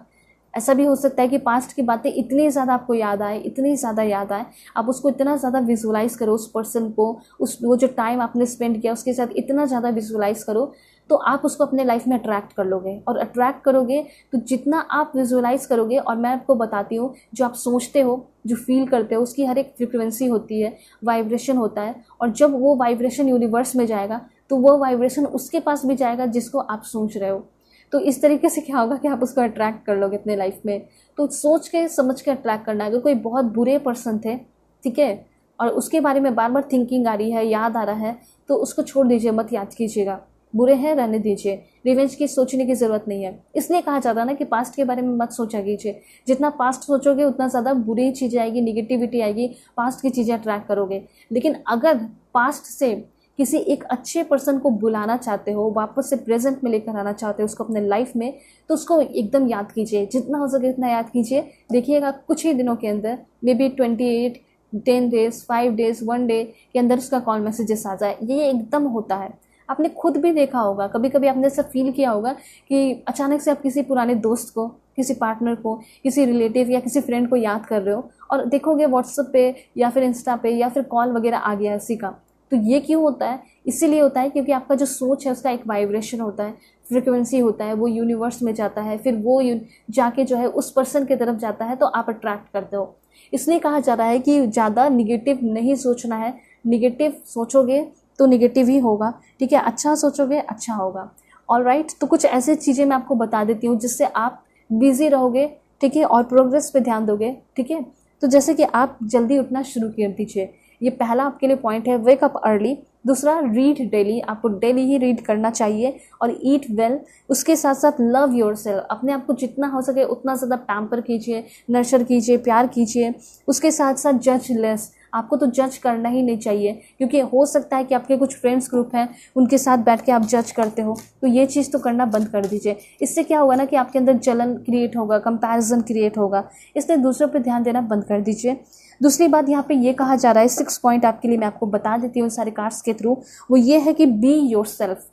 ऐसा भी हो सकता है कि पास्ट की बातें इतनी ज़्यादा आपको याद आए, इतनी ज़्यादा याद आए, आप उसको इतना ज़्यादा विजुलाइज करो, उस पर्सन को, उस वो जो टाइम आपने स्पेंड किया उसके साथ इतना ज़्यादा विजुलाइज करो, तो आप उसको अपने लाइफ में अट्रैक्ट कर लोगे। और अट्रैक्ट करोगे तो जितना आप विजुलाइज करोगे, और मैं आपको बताती हूँ, जो आप सोचते हो, जो फील करते हो, उसकी हर एक फ्रिक्वेंसी होती है, वाइब्रेशन होता है। और जब वो वाइब्रेशन यूनिवर्स में जाएगा तो वो वाइब्रेशन उसके पास भी जाएगा जिसको आप सोच रहे हो। तो इस तरीके से क्या होगा कि आप उसको अट्रैक्ट कर लोगे अपने लाइफ में। तो सोच के समझ के अट्रैक्ट करना है। अगर कोई बहुत बुरे पर्सन थे, ठीक है, और उसके बारे में बार बार थिंकिंग आ रही है, याद आ रहा है, तो उसको छोड़ दीजिए, मत याद कीजिएगा। बुरे हैं, रहने दीजिए, रिवेंज की सोचने की ज़रूरत नहीं है। इसलिए कहा जाता है ना कि पास्ट के बारे में मत सोचा कीजिए। जितना पास्ट सोचोगे उतना ज़्यादा बुरी चीज़ें आएगी, निगेटिविटी आएगी, पास्ट की चीज़ें अट्रैक्ट करोगे। लेकिन अगर पास्ट से किसी एक अच्छे पर्सन को बुलाना चाहते हो, वापस से प्रेजेंट में लेकर आना चाहते हो उसको अपने लाइफ में, तो उसको एकदम याद कीजिए, जितना हो सके उतना याद कीजिए। देखिएगा कुछ ही दिनों के अंदर, may be 28, 10 days, 5 days, 1 day के अंदर उसका कॉल मैसेजेस आ जाए। ये एकदम होता है, आपने खुद भी देखा होगा, कभी कभी आपने ऐसा फील किया होगा कि अचानक से आप किसी पुराने दोस्त को, किसी पार्टनर को, किसी रिलेटिव या किसी फ्रेंड को याद कर रहे हो और देखोगे व्हाट्सएप पे या फिर इंस्टा पे या फिर कॉल वगैरह आ गया उसी का। तो ये क्यों होता है? इसीलिए होता है क्योंकि आपका जो सोच है उसका एक वाइब्रेशन होता है, फ्रिक्वेंसी होता है, वो यूनिवर्स में जाता है, फिर वो जाके जो है उस पर्सन की तरफ जाता है, तो आप अट्रैक्ट करते हो। इसलिए कहा जा रहा है कि ज़्यादा निगेटिव नहीं सोचना है, निगेटिव सोचोगे तो निगेटिव ही होगा, ठीक है, अच्छा सोचोगे अच्छा होगा। ऑलराइट, तो कुछ ऐसी चीज़ें मैं आपको बता देती हूँ जिससे आप बिजी रहोगे, ठीक है, और प्रोग्रेस पे ध्यान दोगे, ठीक है। तो जैसे कि आप जल्दी उठना शुरू कर दीजिए, ये पहला आपके लिए पॉइंट है, वेक अप अर्ली। दूसरा, रीड डेली, आपको डेली ही रीड करना चाहिए। और ईट वेल, उसके साथ साथ लव योरसेल्फ, अपने आप को जितना हो सके उतना ज़्यादा पैम्पर कीजिए, नर्चर कीजिए, प्यार कीजिए। उसके साथ साथ जज लेस, आपको तो जज करना ही नहीं चाहिए, क्योंकि हो सकता है कि आपके कुछ फ्रेंड्स ग्रुप हैं उनके साथ बैठ के आप जज करते हो, तो ये चीज़ तो करना बंद कर दीजिए। इससे क्या होगा ना कि आपके अंदर जलन क्रिएट होगा, कंपैरिजन क्रिएट होगा, इसलिए दूसरों पर ध्यान देना बंद कर दीजिए। दूसरी बात यहाँ पे ये कहा जा रहा है, 6 पॉइंट आपके लिए मैं आपको बता देती हूँ सारे कार्ड्स के थ्रू, वो ये है कि बी योरसेल्फ।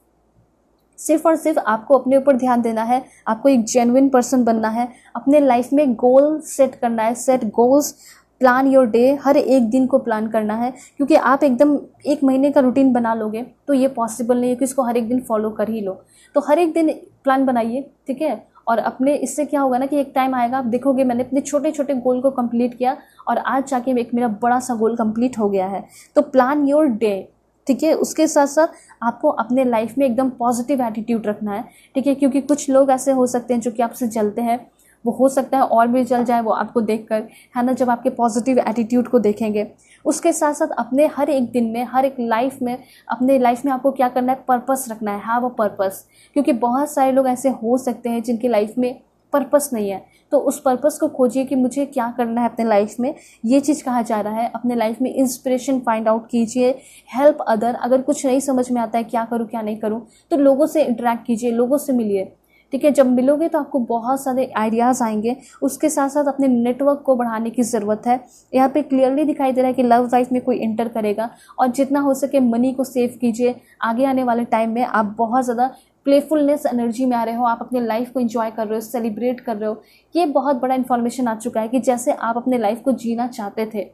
सिर्फ और सिर्फ आपको अपने ऊपर ध्यान देना है, आपको एक जेन्युइन पर्सन बनना है, अपने लाइफ में गोल सेट करना है, set goals, plan your day, हर एक दिन को प्लान करना है, क्योंकि आप एकदम 1 महीने का रूटीन बना लोगे तो ये पॉसिबल नहीं है कि इसको हर एक दिन फॉलो कर ही लो। तो हर एक दिन प्लान बनाइए, ठीक है। और अपने, इससे क्या होगा ना कि एक टाइम आएगा आप देखोगे मैंने अपने छोटे छोटे गोल को कंप्लीट किया और आज जाके एक मेरा बड़ा सा गोल कंप्लीट हो गया है। तो प्लान योर डे, ठीक है। उसके साथ साथ आपको अपने लाइफ में एकदम पॉजिटिव एटीट्यूड रखना है, ठीक है, क्योंकि कुछ लोग ऐसे हो सकते हैं जो कि आपसे जलते हैं, वो हो सकता है और भी जल जाए वो आपको देखकर, है ना, जब आपके पॉजिटिव एटीट्यूड को देखेंगे। उसके साथ साथ अपने हर एक दिन में, हर एक लाइफ में, अपने लाइफ में आपको क्या करना है, पर्पस रखना है, हैव अ पर्पस। क्योंकि बहुत सारे लोग ऐसे हो सकते हैं जिनकी लाइफ में पर्पस नहीं है, तो उस पर्पस को खोजिए कि मुझे क्या करना है अपने लाइफ में, ये चीज़ कहा जा रहा है। अपने लाइफ में इंस्पिरेशन फाइंड आउट कीजिए, हेल्प अदर, अगर कुछ नहीं समझ में आता है क्या करूँ क्या नहीं करूँ, तो लोगों से इंटरेक्ट कीजिए, लोगों से मिलिए, ठीक है। जब मिलोगे तो आपको बहुत सारे आइडियाज़ आएंगे। उसके साथ साथ अपने नेटवर्क को बढ़ाने की ज़रूरत है। यहाँ पे क्लियरली दिखाई दे रहा है कि लव लाइफ में कोई इंटर करेगा, और जितना हो सके मनी को सेव कीजिए। आगे आने वाले टाइम में आप बहुत ज़्यादा प्लेफुलनेस एनर्जी में आ रहे हो, आप अपने लाइफ को एंजॉय कर रहे हो, सेलिब्रेट कर रहे हो। ये बहुत बड़ा इन्फॉर्मेशन आ चुका है कि जैसे आप अपने लाइफ को जीना चाहते थे,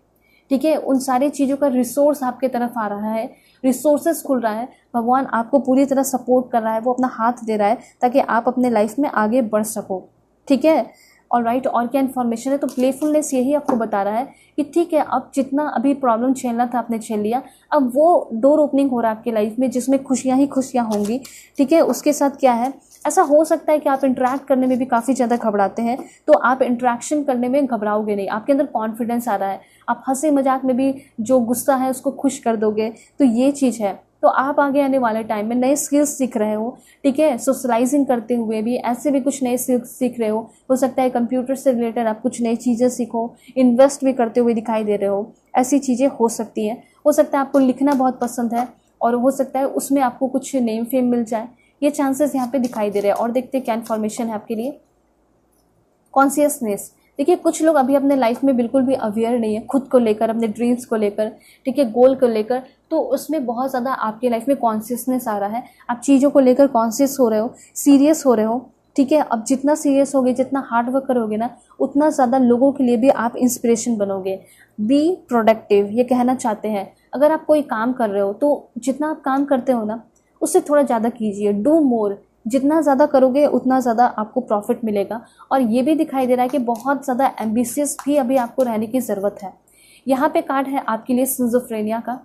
ठीक है, उन सारी चीज़ों का रिसोर्स आपके तरफ आ रहा है, रिसोर्सेस खुल रहा है, भगवान आपको पूरी तरह सपोर्ट कर रहा है, वो अपना हाथ दे रहा है ताकि आप अपने लाइफ में आगे बढ़ सको, ठीक है। ऑलराइट, और क्या इन्फॉर्मेशन है, तो प्लेफुलनेस यही आपको बता रहा है कि ठीक है, अब जितना अभी प्रॉब्लम झेलना था आपने झेल लिया, अब वो डोर ओपनिंग हो रहा है आपके लाइफ में जिसमें खुशियाँ ही खुशियाँ होंगी, ठीक है। उसके साथ क्या है, ऐसा हो सकता है कि आप इंटरेक्ट करने में भी काफ़ी ज़्यादा घबराते हैं, तो आप इंटरेक्शन करने में घबराओगे नहीं, आपके अंदर कॉन्फिडेंस आ रहा है, आप हंसी मजाक में भी जो गुस्सा है उसको खुश कर दोगे, तो ये चीज़ है। तो आप आगे आने वाले टाइम में नए स्किल्स सीख रहे हो, ठीक है, सोशलाइजिंग करते हुए भी ऐसे भी कुछ नए स्किल्स सीख रहे हो सकता है कंप्यूटर से रिलेटेड आप कुछ नई चीज़ें सीखो, इन्वेस्ट भी करते हुए दिखाई दे रहे हो, ऐसी चीज़ें हो सकती हैं। हो सकता है आपको लिखना बहुत पसंद है और हो सकता है उसमें आपको कुछ नेम फेम मिल जाए, ये चांसेस यहाँ पे दिखाई दे रहे हैं। और देखते हैं क्या इन्फॉर्मेशन है आपके लिए। कॉन्शियसनेस, देखिए कुछ लोग अभी अपने लाइफ में बिल्कुल भी अवेयर नहीं है खुद को लेकर, अपने ड्रीम्स को लेकर, ठीक है, गोल को लेकर, तो उसमें बहुत ज़्यादा आपके लाइफ में कॉन्शियसनेस आ रहा है, आप चीज़ों को लेकर कॉन्शियस हो रहे हो, सीरियस हो रहे हो, ठीक है। अब जितना सीरियस होगे, जितना हार्ड वर्क करोगे ना, उतना ज़्यादा लोगों के लिए भी आप इंस्पिरेशन बनोगे। बी प्रोडक्टिव, ये कहना चाहते हैं अगर आप कोई काम कर रहे हो तो जितना आप काम करते हो ना उससे थोड़ा ज़्यादा कीजिए, डू मोर, जितना ज़्यादा करोगे उतना ज़्यादा आपको प्रॉफिट मिलेगा। और ये भी दिखाई दे रहा है कि बहुत ज़्यादा एम्बिशियस भी अभी आपको रहने की ज़रूरत है। यहाँ पे कार्ड है आपके लिए सिज़ोफ्रेनिया का।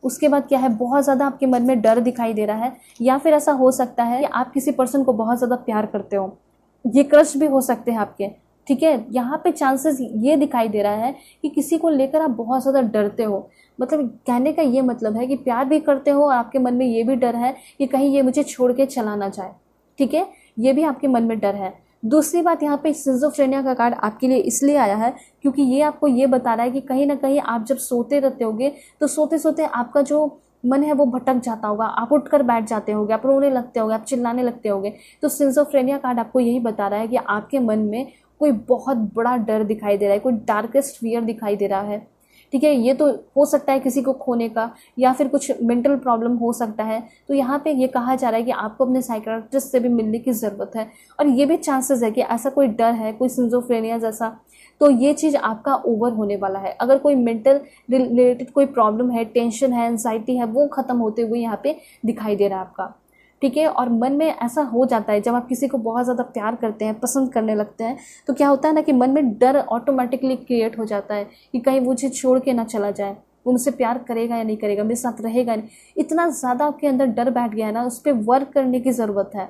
उसके बाद क्या है, बहुत ज़्यादा आपके मन में डर दिखाई दे रहा है, या फिर ऐसा हो सकता है कि आप किसी पर्सन को बहुत ज़्यादा प्यार करते हो, ये क्रश भी हो सकते हैं आपके, ठीक है। यहाँ पे चांसेस ये दिखाई दे रहा है कि किसी को लेकर आप बहुत ज़्यादा डरते हो, मतलब कहने का ये मतलब है कि प्यार भी करते हो और आपके मन में ये भी डर है कि कहीं ये मुझे छोड़ के चला ना जाए, ठीक है, ये भी आपके मन में डर है। दूसरी बात, यहाँ पे सिज़ोफ्रेनिया का कार्ड आपके लिए इसलिए आया है क्योंकि ये आपको ये बता रहा है कि कहीं ना कहीं आप जब सोते रहते होगे तो सोते सोते आपका जो मन है वो भटक जाता होगा, आप उठकर बैठ जाते होगे, आप रोने लगते होगे, आप चिल्लाने लगते होगे। तो सिजोफ्रेनिया कार्ड आपको यही बता रहा है कि आपके मन में कोई बहुत बड़ा डर दिखाई दे रहा है, कोई डार्केस्ट फियर दिखाई दे रहा है। ठीक है, ये तो हो सकता है किसी को खोने का या फिर कुछ मेंटल प्रॉब्लम हो सकता है। तो यहाँ पे ये कहा जा रहा है कि आपको अपने साइकियाट्रिस्ट से भी मिलने की ज़रूरत है। और ये भी चांसेस है कि ऐसा कोई डर है, कोई सिजोफ्रेनिया जैसा, तो ये चीज़ आपका ओवर होने वाला है। अगर कोई मेंटल रिलेटेड कोई प्रॉब्लम है, टेंशन है, एंजाइटी है, वो ख़त्म होते हुए यहाँ पे दिखाई दे रहा है आपका। ठीक है, और मन में ऐसा हो जाता है जब आप किसी को बहुत ज़्यादा प्यार करते हैं, पसंद करने लगते हैं, तो क्या होता है ना कि मन में डर ऑटोमेटिकली क्रिएट हो जाता है कि कहीं वो मुझे छोड़ के ना चला जाए, वो मुझसे प्यार करेगा या नहीं करेगा, मेरे साथ रहेगा नहीं। इतना ज़्यादा आपके अंदर डर बैठ गया है ना, उस पर वर्क करने की ज़रूरत है।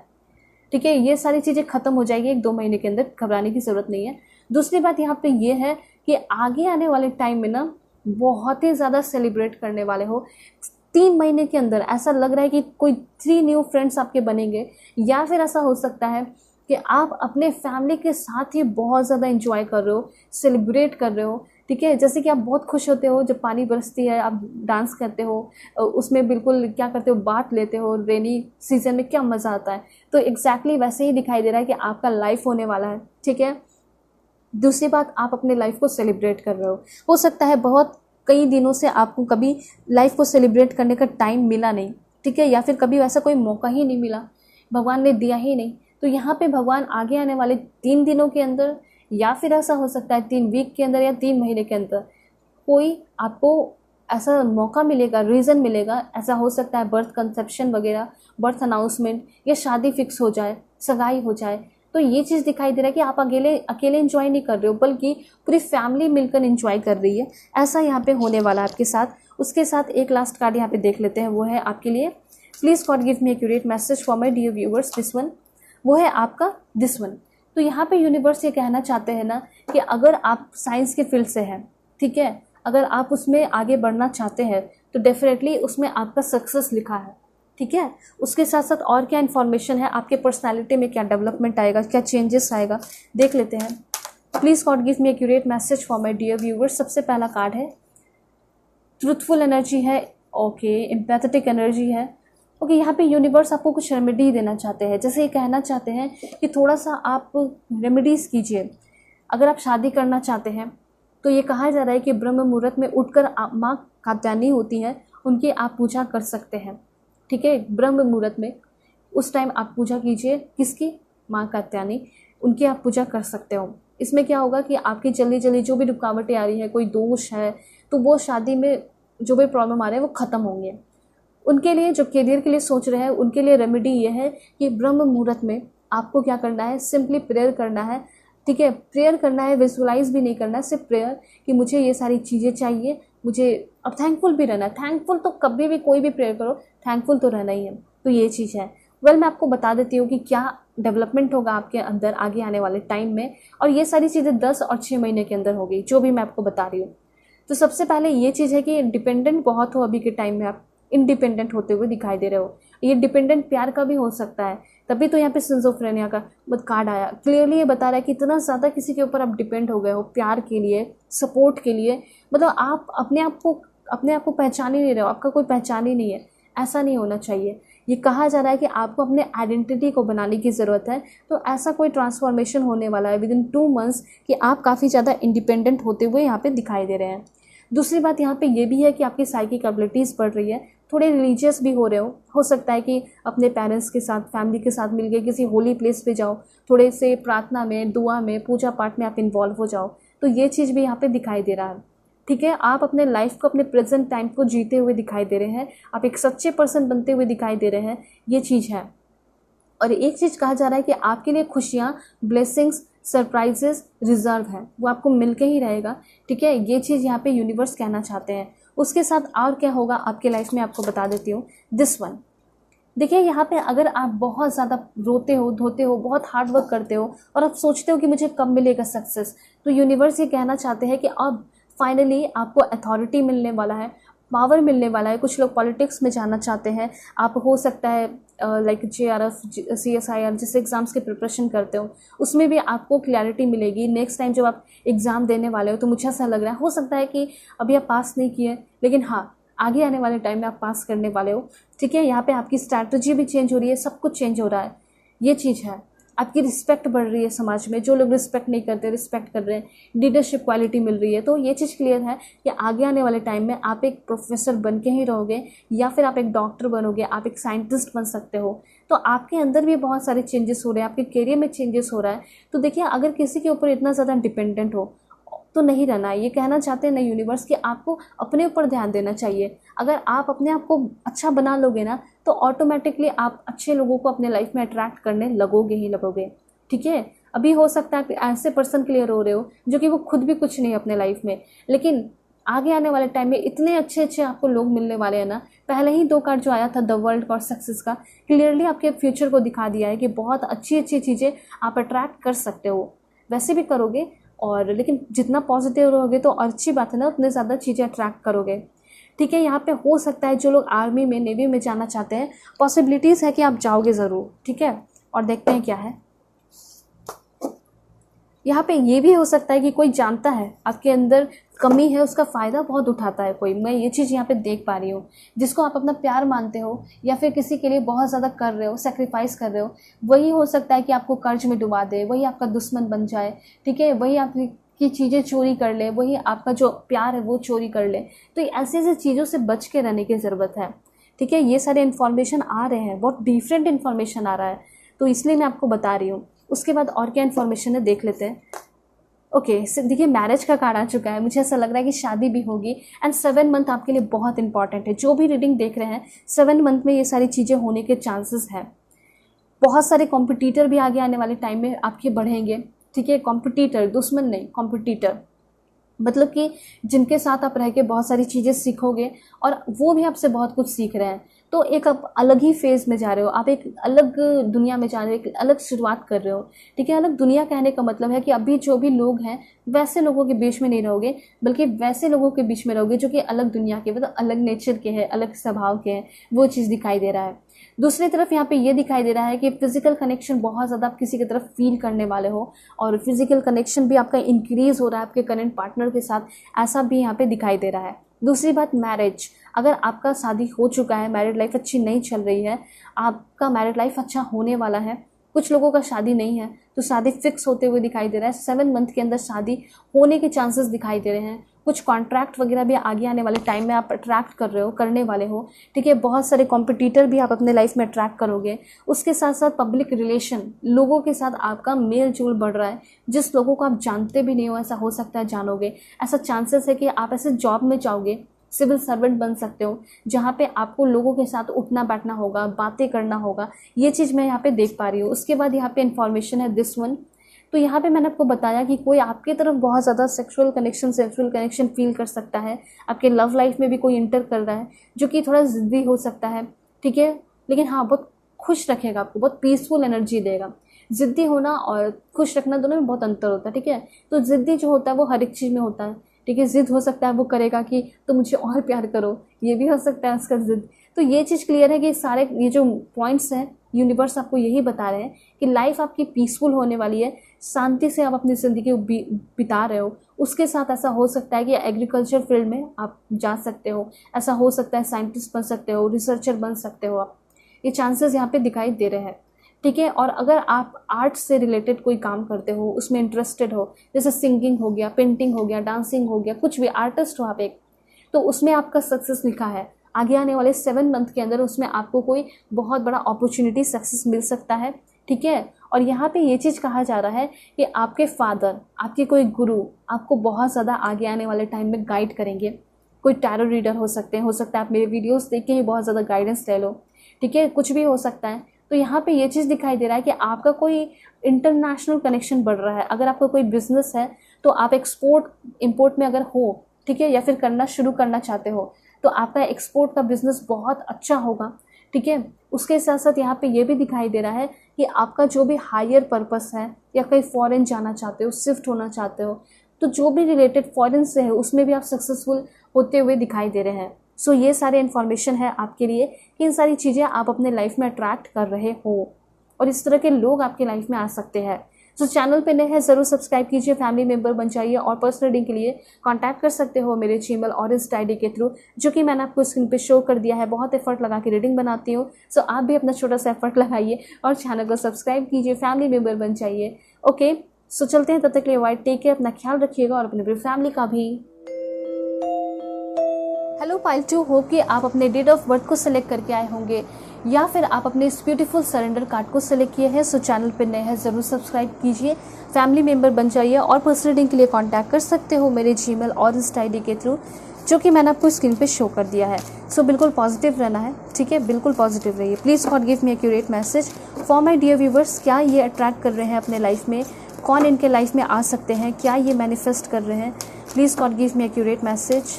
ठीक है, ये सारी चीज़ें ख़त्म हो जाएगी 1-2 महीने के अंदर, घबराने की ज़रूरत नहीं है। दूसरी बात यहाँ पे ये है कि आगे आने वाले टाइम में ना बहुत ही ज़्यादा सेलिब्रेट करने वाले हो। 3 महीने के अंदर ऐसा लग रहा है कि कोई 3 न्यू फ्रेंड्स आपके बनेंगे, या फिर ऐसा हो सकता है कि आप अपने फैमिली के साथ ही बहुत ज़्यादा एंजॉय कर रहे हो, सेलिब्रेट कर रहे हो। ठीक है, जैसे कि आप बहुत खुश होते हो जब पानी बरसती है, आप डांस करते हो, उसमें बिल्कुल क्या करते हो, बात लेते हो, रेनी सीजन में क्या मज़ा आता है। तो एग्जैक्टली वैसे ही दिखाई दे रहा है कि आपका लाइफ होने वाला है। ठीक है, दूसरी बात, आप अपने लाइफ को सेलिब्रेट कर रहे हो सकता है बहुत कई दिनों से आपको कभी लाइफ को सेलिब्रेट करने का टाइम मिला नहीं। ठीक है, या फिर कभी वैसा कोई मौका ही नहीं मिला, भगवान ने दिया ही नहीं। तो यहाँ पे भगवान आगे आने वाले 3 दिनों के अंदर, या फिर ऐसा हो सकता है 3 वीक के अंदर या 3 महीने के अंदर, कोई आपको ऐसा मौका मिलेगा, रीज़न मिलेगा। ऐसा हो सकता है बर्थ कंसेप्शन वगैरह, बर्थ अनाउंसमेंट, या शादी फिक्स हो जाए, सगाई हो जाए। तो ये चीज़ दिखाई दे रहा है कि आप अकेले एंजॉय नहीं कर रहे हो, बल्कि पूरी फैमिली मिलकर एंजॉय कर रही है। ऐसा यहाँ पे होने वाला है आपके साथ। उसके साथ एक लास्ट कार्ड यहाँ पे देख लेते हैं, वो है आपके लिए, please God give me accurate message for my dear viewers, this one. वो है आपका दिस वन। तो यहाँ पे यूनिवर्स ये कहना चाहते हैं ना कि अगर आप साइंस के फील्ड से हैं, ठीक है, अगर आप उसमें आगे बढ़ना चाहते हैं, तो डेफिनेटली उसमें आपका सक्सेस लिखा है। ठीक है, उसके साथ साथ और क्या इन्फॉर्मेशन है, आपके पर्सनालिटी में क्या डेवलपमेंट आएगा, क्या चेंजेस आएगा, देख लेते हैं। Please God give me accurate message for my dear viewers. सबसे पहला कार्ड है ट्रूथफुल एनर्जी है, ओके, एम्पैथेटिक एनर्जी है, ओके। यहाँ पे यूनिवर्स आपको कुछ रेमेडी देना चाहते हैं, जैसे ये कहना चाहते हैं कि थोड़ा सा आप रेमेडीज़ कीजिए। अगर आप शादी करना चाहते हैं तो ये कहा जा रहा है कि ब्रह्म मुहूर्त में उठकर माँ कात्यायनी होती हैं, उनकी आप पूजा कर सकते हैं। ठीक है, ब्रह्म मुहूर्त में उस टाइम आप पूजा कीजिए, किसकी, माँ कात्यायनी, उनकी आप पूजा कर सकते हो। इसमें क्या होगा कि आपकी जल्दी जल्दी जो भी रुकावटें आ रही है, कोई दोष है, तो वो शादी में जो भी प्रॉब्लम आ रहे हैं वो ख़त्म होंगे। उनके लिए जो करियर के लिए सोच रहे हैं, उनके लिए रेमेडी ये है कि ब्रह्म मुहूर्त में आपको क्या करना है, सिंपली प्रेयर करना है। ठीक है, प्रेयर करना है, विजुअलाइज भी नहीं करना है, सिर्फ प्रेयर कि मुझे ये सारी चीज़ें चाहिए, मुझे अब थैंकफुल भी रहना है। थैंकफुल तो कभी भी कोई भी प्रेयर करो, थैंकफुल तो रहना ही है। तो ये चीज़ है। मैं आपको बता देती हूँ कि क्या डेवलपमेंट होगा आपके अंदर आगे आने वाले टाइम में, और ये सारी चीज़ें 10 और 6 महीने के अंदर होगी, जो भी मैं आपको बता रही हूँ। तो सबसे पहले ये चीज़ है कि डिपेंडेंट बहुत हो, अभी के टाइम में आप इंडिपेंडेंट होते हुए दिखाई दे रहे हो। ये डिपेंडेंट प्यार का भी हो सकता है, तभी तो यहाँ पे सिजोफ्रेनिया का कार्ड आया। क्लियरली ये बता रहा है कि इतना ज़्यादा किसी के ऊपर आप डिपेंड हो गए हो प्यार के लिए, सपोर्ट के लिए, मतलब आप अपने आप को पहचान ही नहीं रहे हो, आपका कोई पहचान ही नहीं है। ऐसा नहीं होना चाहिए। ये कहा जा रहा है कि आपको अपने आइडेंटिटी को बनाने की ज़रूरत है। तो ऐसा कोई ट्रांसफॉर्मेशन होने वाला है विदिन 2 मंथ्स कि आप काफ़ी ज़्यादा इंडिपेंडेंट होते हुए यहाँ पे दिखाई दे रहे हैं। दूसरी बात यहाँ पे ये भी है कि आपकी साइकिक एबिलिटीज़ बढ़ रही है, थोड़े रिलीजियस भी हो रहे हो सकता है कि अपने पेरेंट्स के साथ, फैमिली के साथ मिलके किसी होली प्लेस पे जाओ, थोड़े से प्रार्थना में, दुआ में, पूजा पाठ में आप इन्वॉल्व हो जाओ। तो ये चीज़ भी यहाँ पे दिखाई दे रहा है। ठीक है, आप अपने लाइफ को, अपने प्रेजेंट टाइम को जीते हुए दिखाई दे रहे हैं, आप एक सच्चे पर्सन बनते हुए दिखाई दे रहे हैं, ये चीज़ है। और एक चीज़ कहा जा रहा है कि आपके लिए खुशियाँ, ब्लेसिंग्स, सरप्राइजेस रिजर्व है, वो आपको मिल के ही रहेगा। ठीक है, ये चीज़ यहाँ पे यूनिवर्स कहना चाहते हैं। उसके साथ और क्या होगा आपके लाइफ में, आपको बता देती हूँ, दिस वन। देखिए, यहाँ पे अगर आप बहुत ज़्यादा रोते हो, धोते हो, बहुत हार्ड वर्क करते हो, और आप सोचते हो कि मुझे कब मिलेगा सक्सेस, तो यूनिवर्स ये कहना चाहते हैं कि अब फाइनली आपको अथॉरिटी मिलने वाला है, पावर मिलने वाला है। कुछ लोग पॉलिटिक्स में जाना चाहते हैं, आप हो सकता है लाइक JRF, CSIR जैसे एग्ज़ाम्स की प्रिपरेशन करते हो, उसमें भी आपको क्लैरिटी मिलेगी। नेक्स्ट टाइम जब आप एग्ज़ाम देने वाले हो, तो मुझे ऐसा लग रहा है, हो सकता है कि अभी आप पास नहीं किए, लेकिन हाँ, आगे आने वाले टाइम में आप पास करने वाले हो। ठीक है, यहाँ पे आपकी स्ट्रैटेजी भी चेंज हो रही है, सब कुछ चेंज हो रहा है। ये चीज़ है, आपकी रिस्पेक्ट बढ़ रही है समाज में, जो लोग रिस्पेक्ट नहीं करते रिस्पेक्ट कर रहे हैं, लीडरशिप क्वालिटी मिल रही है। तो ये चीज़ क्लियर है कि आगे आने वाले टाइम में आप एक प्रोफेसर बन के ही रहोगे, या फिर आप एक डॉक्टर बनोगे, आप एक साइंटिस्ट बन सकते हो। तो आपके अंदर भी बहुत सारे चेंजेस हो रहे हैं, आपके करियर में चेंजेस हो रहा है। तो देखिए, अगर किसी के ऊपर इतना ज़्यादा डिपेंडेंट हो तो नहीं रहना है। ये कहना चाहते हैं ना यूनिवर्स कि आपको अपने ऊपर ध्यान देना चाहिए। अगर आप अपने आप को अच्छा बना लोगे ना, तो ऑटोमेटिकली आप अच्छे लोगों को अपने लाइफ में अट्रैक्ट करने लगोगे ही लगोगे। ठीक है, अभी हो सकता है कि ऐसे पर्सन क्लियर हो रहे हो जो कि वो खुद भी कुछ नहीं अपने लाइफ में, लेकिन आगे आने वाले टाइम में इतने अच्छे अच्छे आपको लोग मिलने वाले हैं ना। पहले ही 2 कार्ड जो आया था द वर्ल्ड और सक्सेस का, क्लियरली आपके फ्यूचर को दिखा दिया है कि बहुत अच्छी अच्छी चीज़ें आप अट्रैक्ट कर सकते हो। वैसे भी करोगे, और लेकिन जितना पॉजिटिव रहोगे तो अच्छी बात है ना, उतने ज़्यादा चीज़ें अट्रैक्ट करोगे। ठीक है, यहाँ पे हो सकता है जो लोग आर्मी में नेवी में जाना चाहते हैं, पॉसिबिलिटीज़ है कि आप जाओगे ज़रूर। ठीक है, और देखते हैं क्या है। यहाँ पे ये भी हो सकता है कि कोई जानता है आपके अंदर कमी है, उसका फ़ायदा बहुत उठाता है कोई। मैं ये चीज़ यहाँ पे देख पा रही हूँ। जिसको आप अपना प्यार मानते हो या फिर किसी के लिए बहुत ज़्यादा कर रहे हो, सेक्रीफाइस कर रहे हो, वही हो सकता है कि आपको कर्ज में डुबा दे, वही आपका दुश्मन बन जाए। ठीक है, वही आपकी चीज़ें चोरी कर ले, वही आपका जो प्यार है वो चोरी कर ले। तो ऐसी ऐसी चीज़ों से बच के रहने की ज़रूरत है। ठीक है, ये सारे इन्फॉर्मेशन आ रहे हैं, बहुत डिफरेंट इन्फॉर्मेशन आ रहा है, तो इसलिए मैं आपको बता रही हूँ। उसके बाद और क्या इन्फॉर्मेशन है देख लेते हैं। ओके, देखिए मैरिज का कार्ड आ चुका है। मुझे ऐसा लग रहा है कि शादी भी होगी। एंड 7 मंथ आपके लिए बहुत इंपॉर्टेंट है। जो भी रीडिंग देख रहे हैं, 7 मंथ में ये सारी चीज़ें होने के चांसेस हैं। बहुत सारे कॉम्पिटिटर भी आगे आने वाले टाइम में आपके बढ़ेंगे। ठीक है, कॉम्पिटिटर, दुश्मन नहीं, कॉम्पिटिटर, मतलब कि जिनके साथ आप रह के बहुत सारी चीज़ें सीखोगे और वो भी आपसे बहुत कुछ सीख रहे हैं। तो एक आप अलग ही फेज़ में जा रहे हो, आप एक अलग दुनिया में जा रहे हो, एक अलग शुरुआत कर रहे हो। ठीक है, अलग दुनिया कहने का मतलब है कि अभी जो भी लोग हैं वैसे लोगों के बीच में नहीं रहोगे, बल्कि वैसे लोगों के बीच में रहोगे जो कि अलग दुनिया के, मतलब अलग नेचर के हैं, अलग स्वभाव के हैं। वो चीज़ दिखाई दे रहा है। दूसरी तरफ यहाँ पे ये दिखाई दे रहा है कि फिजिकल कनेक्शन बहुत ज़्यादा आप किसी की तरफ फील करने वाले हो, और फिजिकल कनेक्शन भी आपका इंक्रीज हो रहा है आपके करंट पार्टनर के साथ, ऐसा भी यहाँ पे दिखाई दे रहा है। दूसरी बात, मैरिज। अगर आपका शादी हो चुका है, मैरिड लाइफ अच्छी नहीं चल रही है, आपका मैरिड लाइफ अच्छा होने वाला है। कुछ लोगों का शादी नहीं है तो शादी फिक्स होते हुए दिखाई दे रहा है। 7 मंथ के अंदर शादी होने के चांसेस दिखाई दे रहे हैं। कुछ कॉन्ट्रैक्ट वगैरह भी आगे आने वाले टाइम में आप अट्रैक्ट कर रहे हो, करने वाले हो। ठीक है, बहुत सारे कॉम्पिटिटर भी आप अपने लाइफ में अट्रैक्ट करोगे। उसके साथ साथ पब्लिक रिलेशन, लोगों के साथ आपका मेल जोल बढ़ रहा है। जिस लोगों को आप जानते भी नहीं हो, ऐसा हो सकता है जानोगे। ऐसा चांसेस है कि आप ऐसे जॉब में जाओगे, सिविल सर्वेंट बन सकते हो, जहाँ पे आपको लोगों के साथ उठना बैठना होगा, बातें करना होगा। ये चीज़ मैं यहाँ पे देख पा रही हूँ। उसके बाद यहाँ पे इन्फॉर्मेशन है दिस वन। तो यहाँ पे मैंने आपको बताया कि कोई आपके तरफ बहुत ज़्यादा सेक्सुअल कनेक्शन फील कर सकता है। आपके लव लाइफ में भी कोई इंटर कर रहा है जो कि थोड़ा ज़िद्दी हो सकता है। ठीक है, लेकिन हाँ, बहुत खुश रखेगा आपको, बहुत पीसफुल एनर्जी देगा। ज़िद्दी होना और खुश रखना दोनों में बहुत अंतर होता है। ठीक है, तो ज़िद्दी जो होता है वो हर एक चीज़ में होता है। ठीक है, ज़िद हो सकता है वो करेगा कि तो मुझे और प्यार करो, ये भी हो सकता है उसका ज़िद। तो ये चीज़ क्लियर है कि सारे ये जो पॉइंट्स हैं, यूनिवर्स आपको यही बता रहे हैं कि लाइफ आपकी पीसफुल होने वाली है, शांति से आप अपनी ज़िंदगी बिता रहे हो। उसके साथ ऐसा हो सकता है कि एग्रीकल्चर फील्ड में आप जा सकते हो, ऐसा हो सकता है साइंटिस्ट बन सकते हो, रिसर्चर बन सकते हो आप। ये चांसेस यहाँ पे दिखाई दे रहे हैं। ठीक है, और अगर आप आर्ट से रिलेटेड कोई काम करते हो, उसमें इंटरेस्टेड हो, जैसे सिंगिंग हो गया, पेंटिंग हो गया, डांसिंग हो गया, कुछ भी आर्टिस्ट हो आप एक, तो उसमें आपका सक्सेस लिखा है। आगे आने वाले 7 मंथ के अंदर उसमें आपको कोई बहुत बड़ा अपॉर्चुनिटी, सक्सेस मिल सकता है। ठीक है, और यहाँ पे ये चीज़ कहा जा रहा है कि आपके फादर, आपके कोई गुरु आपको बहुत ज़्यादा आगे आने वाले टाइम में गाइड करेंगे। कोई टैरो रीडर हो सकते हैं, हो सकता है आप मेरे वीडियोस देख के ही बहुत ज़्यादा गाइडेंस ले लो। ठीक है, कुछ भी हो सकता है। तो यहाँ पे ये चीज़ दिखाई दे रहा है कि आपका कोई इंटरनेशनल कनेक्शन बढ़ रहा है। अगर आपका कोई बिजनेस है तो आप एक्सपोर्ट इंपोर्ट में अगर हो, ठीक है, या फिर करना शुरू करना चाहते हो, तो आपका एक्सपोर्ट का बिजनेस बहुत अच्छा होगा। ठीक है, उसके साथ साथ यहाँ पे ये भी दिखाई दे रहा है कि आपका जो भी हायर पर्पस है, या कहीं फॉरेन जाना चाहते हो, शिफ्ट होना चाहते हो, तो जो भी रिलेटेड फॉरेन से है उसमें भी आप सक्सेसफुल होते हुए दिखाई दे रहे हैं। सो ये सारे इन्फॉर्मेशन है आपके लिए कि इन सारी चीज़ें आप अपने लाइफ में अट्रैक्ट कर रहे हो, और इस तरह के लोग आपके लाइफ में आ सकते हैं। सो चैनल पे नए हैं ज़रूर सब्सक्राइब कीजिए, फैमिली मेंबर बन जाइए और पर्सनल रीडिंग के लिए कांटेक्ट कर सकते हो मेरे जीमेल और इंस्टा आईडी के थ्रू, जो कि मैंने आपको स्क्रीन पे शो कर दिया है। बहुत एफर्ट लगा के रीडिंग बनाती हूँ, सो आप भी अपना छोटा सा एफर्ट लगाइए और चैनल को सब्सक्राइब कीजिए, फैमिली मेंबर बन जाइए। ओके, सो चलते हैं, तब तक के लिए बाय, टेक केयर, अपना ख्याल रखिएगा और अपनी पूरी फैमिली का भी। हेलो पाइल 2, होप कि आप अपने डेट ऑफ बर्थ को सिलेक्ट करके आए होंगे या फिर आप अपने इस ब्यूटीफुल सरेंडर कार्ड को सिलेक्ट किए हैं। सो चैनल पर नए हैं ज़रूर सब्सक्राइब कीजिए, फैमिली मेंबर बन जाइए और पर्सनल रीडिंग के लिए कांटेक्ट कर सकते हो मेरे जीमेल और इंस्टा आईडी के थ्रू, जो कि मैंने आपको स्क्रीन पे शो कर दिया है। सो बिल्कुल पॉजिटिव रहना है, ठीक है, बिल्कुल पॉजिटिव रहिए। Please God give me accurate message for my dear viewers. क्या ये अट्रैक्ट कर रहे हैं अपने लाइफ में? कौन इनके लाइफ में आ सकते हैं? क्या ये मैनिफेस्ट कर रहे हैं? Please God give me accurate message,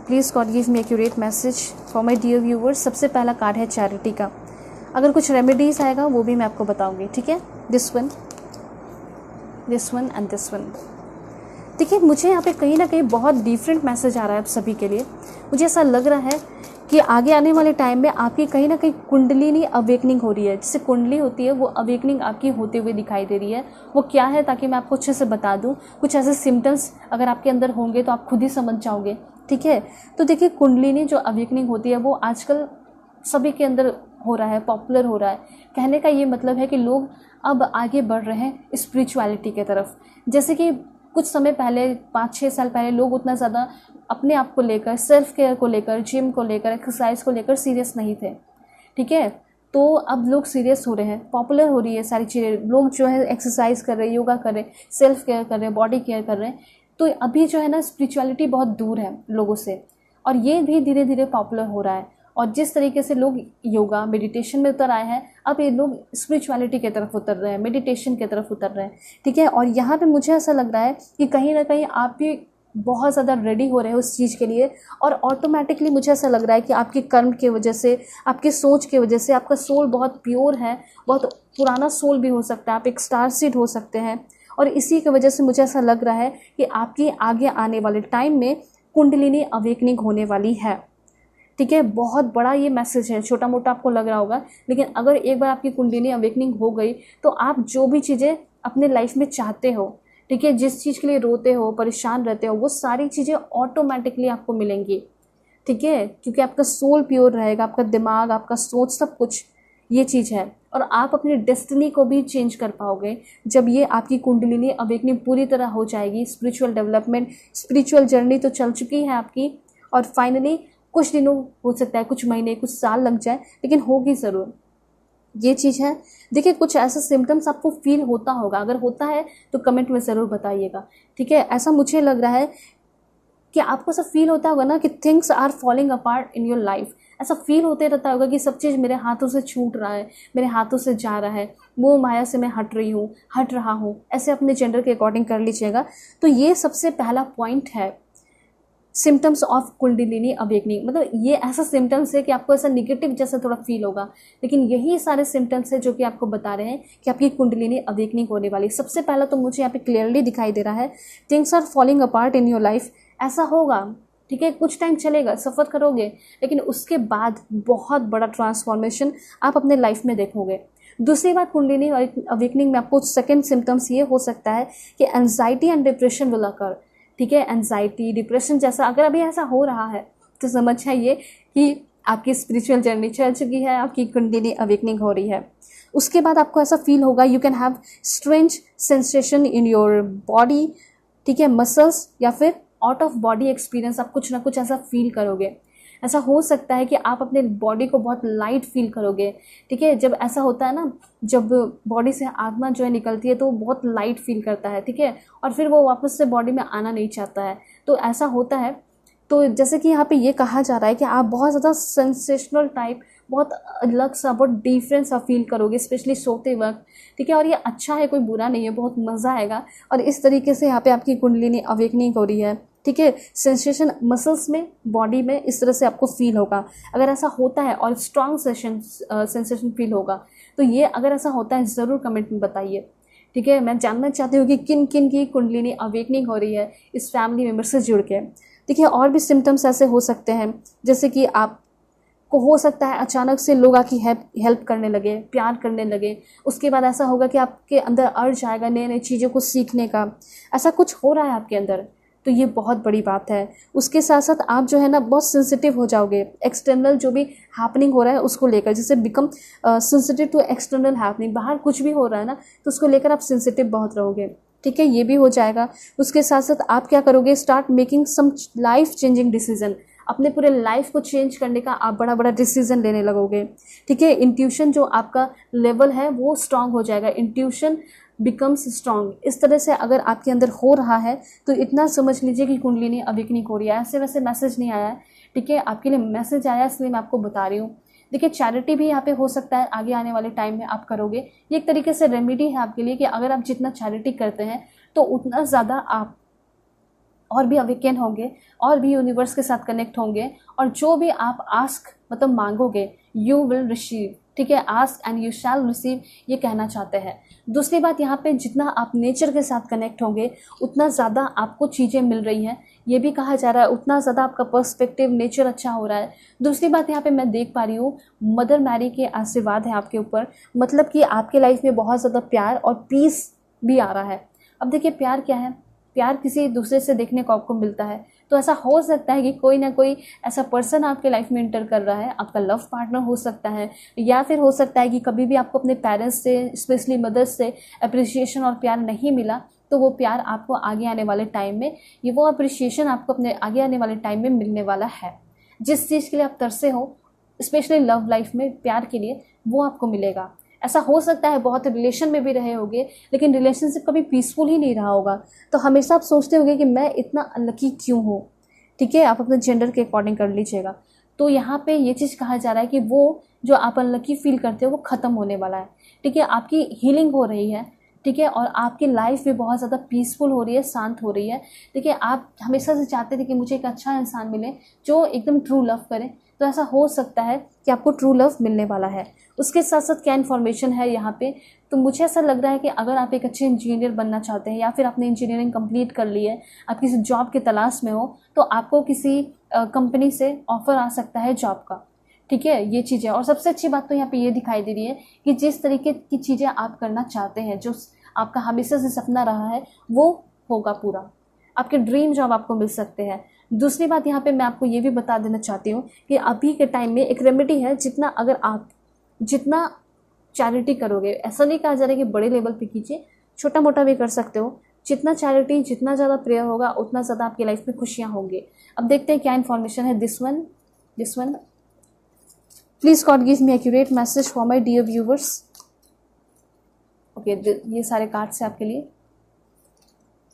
please God give me accurate message for my dear viewers. सबसे पहला कार्ड है चैरिटी का। अगर कुछ रेमेडीज़ आएगा वो भी मैं आपको बताऊंगी, ठीक है। This one and this one. देखिए, मुझे यहाँ पे कहीं ना कहीं बहुत डिफरेंट मैसेज आ रहा है आप सभी के लिए। मुझे ऐसा लग रहा है कि आगे आने वाले टाइम में आपकी कहीं ना कहीं कुंडलिनी अवेकनिंग हो रही है। जैसे कुंडली होती है, वो अवेकनिंग आपकी होते हुए दिखाई दे रही है। वो क्या है, ताकि मैं आपको अच्छे से बता दूं। कुछ ऐसे सिम्टम्स अगर आपके अंदर होंगे तो आप खुद ही समझ जाओगे, ठीक है। तो देखिए, कुंडलिनी जो अवेकनिंग होती है वो आजकल सभी के अंदर हो रहा है, पॉपुलर हो रहा है। कहने का ये मतलब है कि लोग अब आगे बढ़ रहे हैं स्पिरिचुअलिटी के तरफ। जैसे कि कुछ समय पहले, 5-6 साल पहले, लोग उतना ज़्यादा अपने आप को लेकर, सेल्फ केयर को लेकर, जिम को लेकर, एक्सरसाइज को लेकर सीरियस नहीं थे, ठीक है। तो अब लोग सीरियस हो रहे हैं, पॉपुलर हो रही है सारी चीज़ें। लोग जो है एक्सरसाइज कर रहे हैं, योगा कर रहे हैं, सेल्फ केयर कर रहे हैं, बॉडी केयर कर रहे हैं। तो अभी जो है ना, स्पिरिचुअलिटी बहुत दूर है लोगों से, और ये भी धीरे धीरे पॉपुलर हो रहा है। और जिस तरीके से लोग योगा मेडिटेशन में उतर आए हैं, अब ये लोग स्पिरिचुअलिटी की तरफ उतर रहे हैं, मेडिटेशन की तरफ उतर रहे हैं, ठीक है। और यहाँ पे मुझे ऐसा लग रहा है कि कहीं ना कहीं आप भी बहुत ज़्यादा रेडी हो रहे हो उस चीज़ के लिए। और ऑटोमेटिकली मुझे ऐसा लग रहा है कि आपके कर्म की वजह से, आपकी सोच की वजह से, आपका सोल बहुत प्योर है, बहुत पुराना सोल भी हो सकता है, आप एक स्टार सीड हो सकते हैं। और इसी की वजह से मुझे ऐसा लग रहा है कि आपकी आगे आने वाले टाइम में कुंडलिनी अवेकनिंग होने वाली है, ठीक है। बहुत बड़ा ये मैसेज है, छोटा मोटा आपको लग रहा होगा, लेकिन अगर एक बार आपकी कुंडलिनी अवेकनिंग हो गई तो आप जो भी चीज़ें अपने लाइफ में चाहते हो, ठीक है, जिस चीज़ के लिए रोते हो, परेशान रहते हो, वो सारी चीज़ें ऑटोमेटिकली आपको मिलेंगी, ठीक है। क्योंकि आपका सोल प्योर रहेगा, आपका दिमाग, आपका सोच, सब कुछ ये चीज़ है। और आप अपनी डेस्टिनी को भी चेंज कर पाओगे जब ये आपकी कुंडलिनी अवेकनिंग पूरी तरह हो जाएगी। स्पिरिचुअल डेवलपमेंट, स्पिरिचुअल जर्नी तो चल चुकी है आपकी, और फाइनली कुछ दिनों, हो सकता है कुछ महीने, कुछ साल लग जाए, लेकिन होगी ज़रूर, ये चीज़ है। देखिए, कुछ ऐसा सिम्टम्स आपको फील होता होगा, अगर होता है तो कमेंट में ज़रूर बताइएगा, ठीक है। ऐसा मुझे लग रहा है कि आपको ऐसा फील होता होगा ना कि things are falling apart in your life. ऐसा फील होते रहता होगा कि सब चीज़ मेरे हाथों से छूट रहा है, मेरे हाथों से जा रहा है, मोह माया से मैं हट रही हूँ, हट रहा हूँ। ऐसे अपने जेंडर के अकॉर्डिंग कर लीजिएगा। तो ये सबसे पहला पॉइंट है, सिम्टम्स ऑफ कुंडलिनी अवेकनिंग। मतलब ये ऐसा सिम्टम्स है कि आपको ऐसा निगेटिव जैसा थोड़ा फील होगा, लेकिन यही सारे सिम्टम्स है जो कि आपको बता रहे हैं कि आपकी कुंडलिनी अवेकनिंग होने वाली। सबसे पहला तो मुझे यहाँ पे क्लियरली दिखाई दे रहा है, things are falling apart in your life. ऐसा होगा, ठीक है, कुछ टाइम चलेगा, सफ़र करोगे, लेकिन उसके बाद बहुत बड़ा ट्रांसफॉर्मेशन आप अपने लाइफ में देखोगे। दूसरी बात, कुंडलिनी अवेकनिंग में आपको सेकंड सिम्टम्स ये हो सकता है कि anxiety and depression will occur, ठीक है। एंजाइटी, डिप्रेशन जैसा अगर अभी ऐसा हो रहा है तो समझ जाइए कि आपकी स्पिरिचुअल जर्नी चल चुकी है, आपकी कुंडलिनी अवेकनिंग हो रही है। उसके बाद आपको ऐसा फील होगा, you can have strange sensation in your body, ठीक है, मसल्स, या फिर आउट ऑफ बॉडी एक्सपीरियंस। आप कुछ ना कुछ ऐसा फील करोगे। ऐसा हो सकता है कि आप अपने बॉडी को बहुत लाइट फील करोगे, ठीक है। जब ऐसा होता है ना, जब बॉडी से आत्मा जो है निकलती है तो वो बहुत लाइट फील करता है, ठीक है, और फिर वो वापस से बॉडी में आना नहीं चाहता है, तो ऐसा होता है। तो जैसे कि यहाँ पे ये कहा जा रहा है कि आप बहुत ज़्यादा सेंसेशनल टाइप, बहुत अलग सा, बहुत डिफरेंट सा फील करोगे, स्पेशली सोते वक्त, ठीक है। और ये अच्छा है, कोई बुरा नहीं है, बहुत मज़ा आएगा। और इस तरीके से यहाँ पे आपकी कुंडलिनी अवेकनिंग हो रही है, ठीक है। सेंसेशन मसल्स में, बॉडी में, इस तरह से आपको फील होगा। अगर ऐसा होता है और स्ट्रॉन्ग सेंसेशन फील होगा, तो ये अगर ऐसा होता है ज़रूर कमेंट में बताइए, ठीक है। मैं जानना चाहती हूँ कि किन किन की कुंडलिनी अवेकनिंग हो रही है इस फैमिली मेम्बर से जुड़ के। देखिए, और भी सिम्टम्स ऐसे हो सकते हैं, जैसे कि आप को हो सकता है अचानक से लोग आपकी हेल्प करने लगे, प्यार करने लगे। उसके बाद ऐसा होगा कि आपके अंदर अर्ज आएगा नई नई चीज़ों को सीखने का, ऐसा कुछ हो रहा है आपके अंदर, तो ये बहुत बड़ी बात है। उसके साथ साथ आप जो है ना बहुत सेंसिटिव हो जाओगे एक्सटर्नल जो भी हैपनिंग हो रहा है उसको लेकर, जैसे become sensitive to external happening, बाहर कुछ भी हो रहा है ना तो उसको लेकर आप सेंसिटिव बहुत रहोगे, ठीक है, ये भी हो जाएगा। उसके साथ साथ आप क्या करोगे, start making some life changing decision, अपने पूरे लाइफ को चेंज करने का आप बड़ा बड़ा डिसीजन लेने लगोगे, ठीक है। इंट्यूशन जो आपका लेवल है वो स्ट्रांग हो जाएगा, इंट्यूशन बिकम्स स्ट्रांग। इस तरह से अगर आपके अंदर हो रहा है तो इतना समझ लीजिए कि कुंडलिनी अवेकनिंग हो रही है। ऐसे वैसे मैसेज नहीं आया है, ठीक है, आपके लिए मैसेज आया इसलिए मैं आपको बता रही हूँ। देखिए चैरिटी भी यहाँ पे हो सकता है आगे आने वाले टाइम में आप करोगे, ये एक तरीके से रेमेडी है आपके लिए कि अगर आप जितना चैरिटी करते हैं तो उतना ज़्यादा आप और भी अवेकन होंगे और भी यूनिवर्स के साथ कनेक्ट होंगे, और जो भी आप आस्क मतलब मांगोगे यू विल रिसीव, ठीक है, ask and you shall receive, ये कहना चाहते हैं। दूसरी बात यहाँ पे जितना आप नेचर के साथ कनेक्ट होंगे उतना ज़्यादा आपको चीज़ें मिल रही हैं, ये भी कहा जा रहा है, उतना ज़्यादा आपका पर्सपेक्टिव नेचर अच्छा हो रहा है। दूसरी बात यहाँ पे मैं देख पा रही हूँ मदर मैरी के आशीर्वाद है आपके ऊपर, मतलब कि आपके लाइफ में बहुत ज़्यादा प्यार और पीस भी आ रहा है। अब देखिए प्यार क्या है, प्यार किसी दूसरे से देखने को आपको मिलता है, तो ऐसा हो सकता है कि कोई ना कोई ऐसा पर्सन आपके लाइफ में इंटर कर रहा है, आपका लव पार्टनर हो सकता है, या फिर हो सकता है कि कभी भी आपको अपने पेरेंट्स से स्पेशली मदर्स से अप्रिसिएशन और प्यार नहीं मिला, तो वो प्यार आपको आगे आने वाले टाइम में, ये वो अप्रिसिएशन आपको अपने आगे आने वाले टाइम में मिलने वाला है। जिस चीज़ के लिए आप तरसे हो स्पेशली लव लाइफ में प्यार के लिए, वो आपको मिलेगा। ऐसा हो सकता है बहुत रिलेशन में भी रहे होगे लेकिन रिलेशनशिप कभी पीसफुल ही नहीं रहा होगा, तो हमेशा आप सोचते होंगे कि मैं इतना अनलकी क्यों हूँ, ठीक है, आप अपने जेंडर के अकॉर्डिंग कर लीजिएगा। तो यहाँ पे ये चीज़ कहा जा रहा है कि वो जो आप अनलकी फील करते हो वो ख़त्म होने वाला है, ठीक है, आपकी हीलिंग हो रही है, ठीक है, और आपकी लाइफ भी बहुत ज़्यादा पीसफुल हो रही है, शांत हो रही है। देखिए आप हमेशा से चाहते थे कि मुझे एक अच्छा इंसान मिले जो एकदम ट्रू लव करे, तो ऐसा हो सकता है कि आपको ट्रू लव मिलने वाला है। उसके साथ साथ क्या इन्फॉर्मेशन है यहाँ पे, तो मुझे ऐसा लग रहा है कि अगर आप एक अच्छे इंजीनियर बनना चाहते हैं या फिर आपने इंजीनियरिंग कंप्लीट कर ली है, आप किसी जॉब की तलाश में हो, तो आपको किसी कंपनी से ऑफर आ सकता है जॉब का, ठीक है, ये चीज़ें। और सबसे अच्छी बात तो यहाँ पे ये दिखाई दे रही है कि जिस तरीके की चीज़ें आप करना चाहते हैं, जो आपका हमेशा से सपना रहा है, वो होगा पूरा, आपके ड्रीम जॉब आपको मिल सकते हैं। दूसरी बात यहाँ पे मैं आपको ये भी बता देना चाहती हूँ कि अभी के टाइम में एक रेमेडी है, जितना अगर आप जितना चैरिटी करोगे, ऐसा नहीं कहा जा रहा है कि बड़े लेवल पे कीजिए, छोटा मोटा भी कर सकते हो, जितना चैरिटी जितना ज़्यादा प्रेयर होगा उतना ज़्यादा आपकी लाइफ में खुशियाँ होंगी। अब देखते हैं क्या इन्फॉर्मेशन है। This one please God give me accurate message for my dear viewers. Okay, ये सारे कार्ड्स हैं आपके लिए।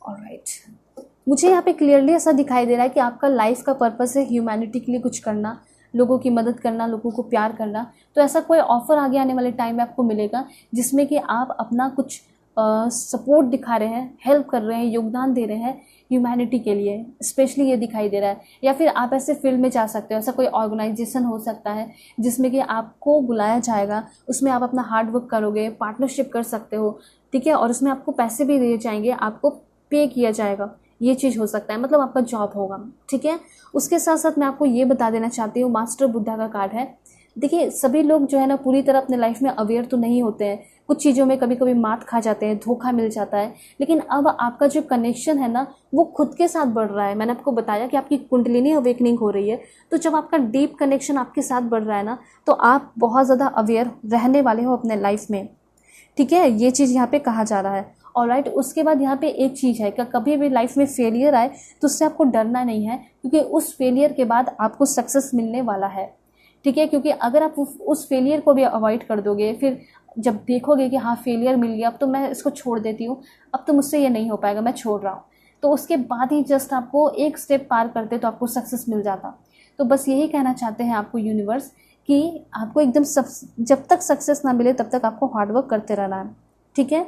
ऑलराइट, मुझे यहाँ पे क्लियरली ऐसा दिखाई दे रहा है कि आपका लाइफ का पर्पस है ह्यूमैनिटी के लिए कुछ करना, लोगों की मदद करना, लोगों को प्यार करना। तो ऐसा कोई ऑफर आगे आने वाले टाइम में आपको मिलेगा जिसमें कि आप अपना कुछ सपोर्ट दिखा रहे हैं, हेल्प कर रहे हैं, योगदान दे रहे हैं ह्यूमैनिटी के लिए, स्पेशली ये दिखाई दे रहा है। या फिर आप ऐसे फील्ड में जा सकते हो, ऐसा कोई ऑर्गेनाइजेशन हो सकता है जिसमें कि आपको बुलाया जाएगा, उसमें आप अपना हार्ड वर्क करोगे, पार्टनरशिप कर सकते हो, ठीक है, और उसमें आपको पैसे भी दिए जाएंगे, आपको पे किया जाएगा, ये चीज़ हो सकता है, मतलब आपका जॉब होगा, ठीक है। उसके साथ साथ मैं आपको ये बता देना चाहती हूँ, मास्टर बुद्धा का कार्ड है। देखिए सभी लोग जो है ना पूरी तरह अपने लाइफ में अवेयर तो नहीं होते हैं, कुछ चीज़ों में कभी कभी मात खा जाते हैं, धोखा मिल जाता है, लेकिन अब आपका जो कनेक्शन है ना वो खुद के साथ बढ़ रहा है। मैंने आपको बताया कि आपकी कुंडलिनी अवेकनिंग हो रही है, तो जब आपका डीप कनेक्शन आपके साथ बढ़ रहा है ना, तो आप बहुत ज़्यादा अवेयर रहने वाले हो अपने लाइफ में, ठीक है, ये चीज़ यहाँ पे कहा जा रहा है। ऑलराइट, उसके बाद यहाँ पे एक चीज़ है कि कभी भी लाइफ में फेलियर आए तो उससे आपको डरना नहीं है, क्योंकि उस फेलियर के बाद आपको सक्सेस मिलने वाला है, ठीक है। क्योंकि अगर आप उस फेलियर को भी अवॉइड कर दोगे, फिर जब देखोगे कि हाँ फेलियर मिल गया, अब तो मैं इसको छोड़ देती हूँ, अब तो मुझसे ये नहीं हो पाएगा, मैं छोड़ रहा हूँ, तो उसके बाद ही जस्ट आपको एक स्टेप पार करते तो आपको सक्सेस मिल जाता। तो बस यही कहना चाहते हैं आपको यूनिवर्स कि आपको एकदम जब तक सक्सेस ना मिले तब तक आपको हार्डवर्क करते रहना है, ठीक है।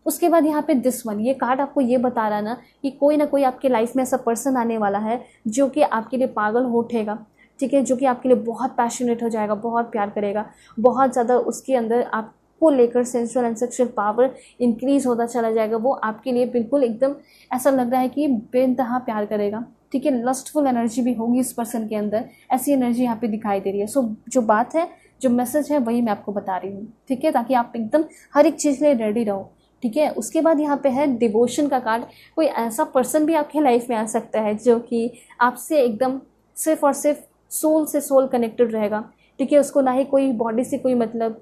उसके बाद यहाँ पे दिस वन, ये कार्ड आपको ये बता रहा है ना कि कोई ना कोई आपके लाइफ में ऐसा पर्सन आने वाला है जो कि आपके लिए पागल हो उठेगा, ठीक है, जो कि आपके लिए बहुत पैशनेट हो जाएगा, बहुत प्यार करेगा, बहुत ज़्यादा उसके अंदर आपको लेकर sensual and sexual power increase होता चला जाएगा। वो आपके लिए बिल्कुल एकदम ऐसा लग रहा है कि बेइंतहा प्यार करेगा, ठीक है, लस्टफुल एनर्जी भी होगी इस पर्सन के अंदर, ऐसी एनर्जी यहाँ पे दिखाई दे रही है। सो जो बात है, जो मैसेज है वही मैं आपको बता रही हूँ, ठीक है, ताकि आप एकदम हर एक चीज़ के लिए रेडी रहो, ठीक है। उसके बाद यहाँ पे है डिवोशन का कार्ड। कोई ऐसा पर्सन भी आपके लाइफ में आ सकता है जो कि आपसे एकदम सिर्फ और सिर्फ सोल से सोल कनेक्टेड रहेगा, ठीक है। उसको ना ही कोई बॉडी से कोई मतलब,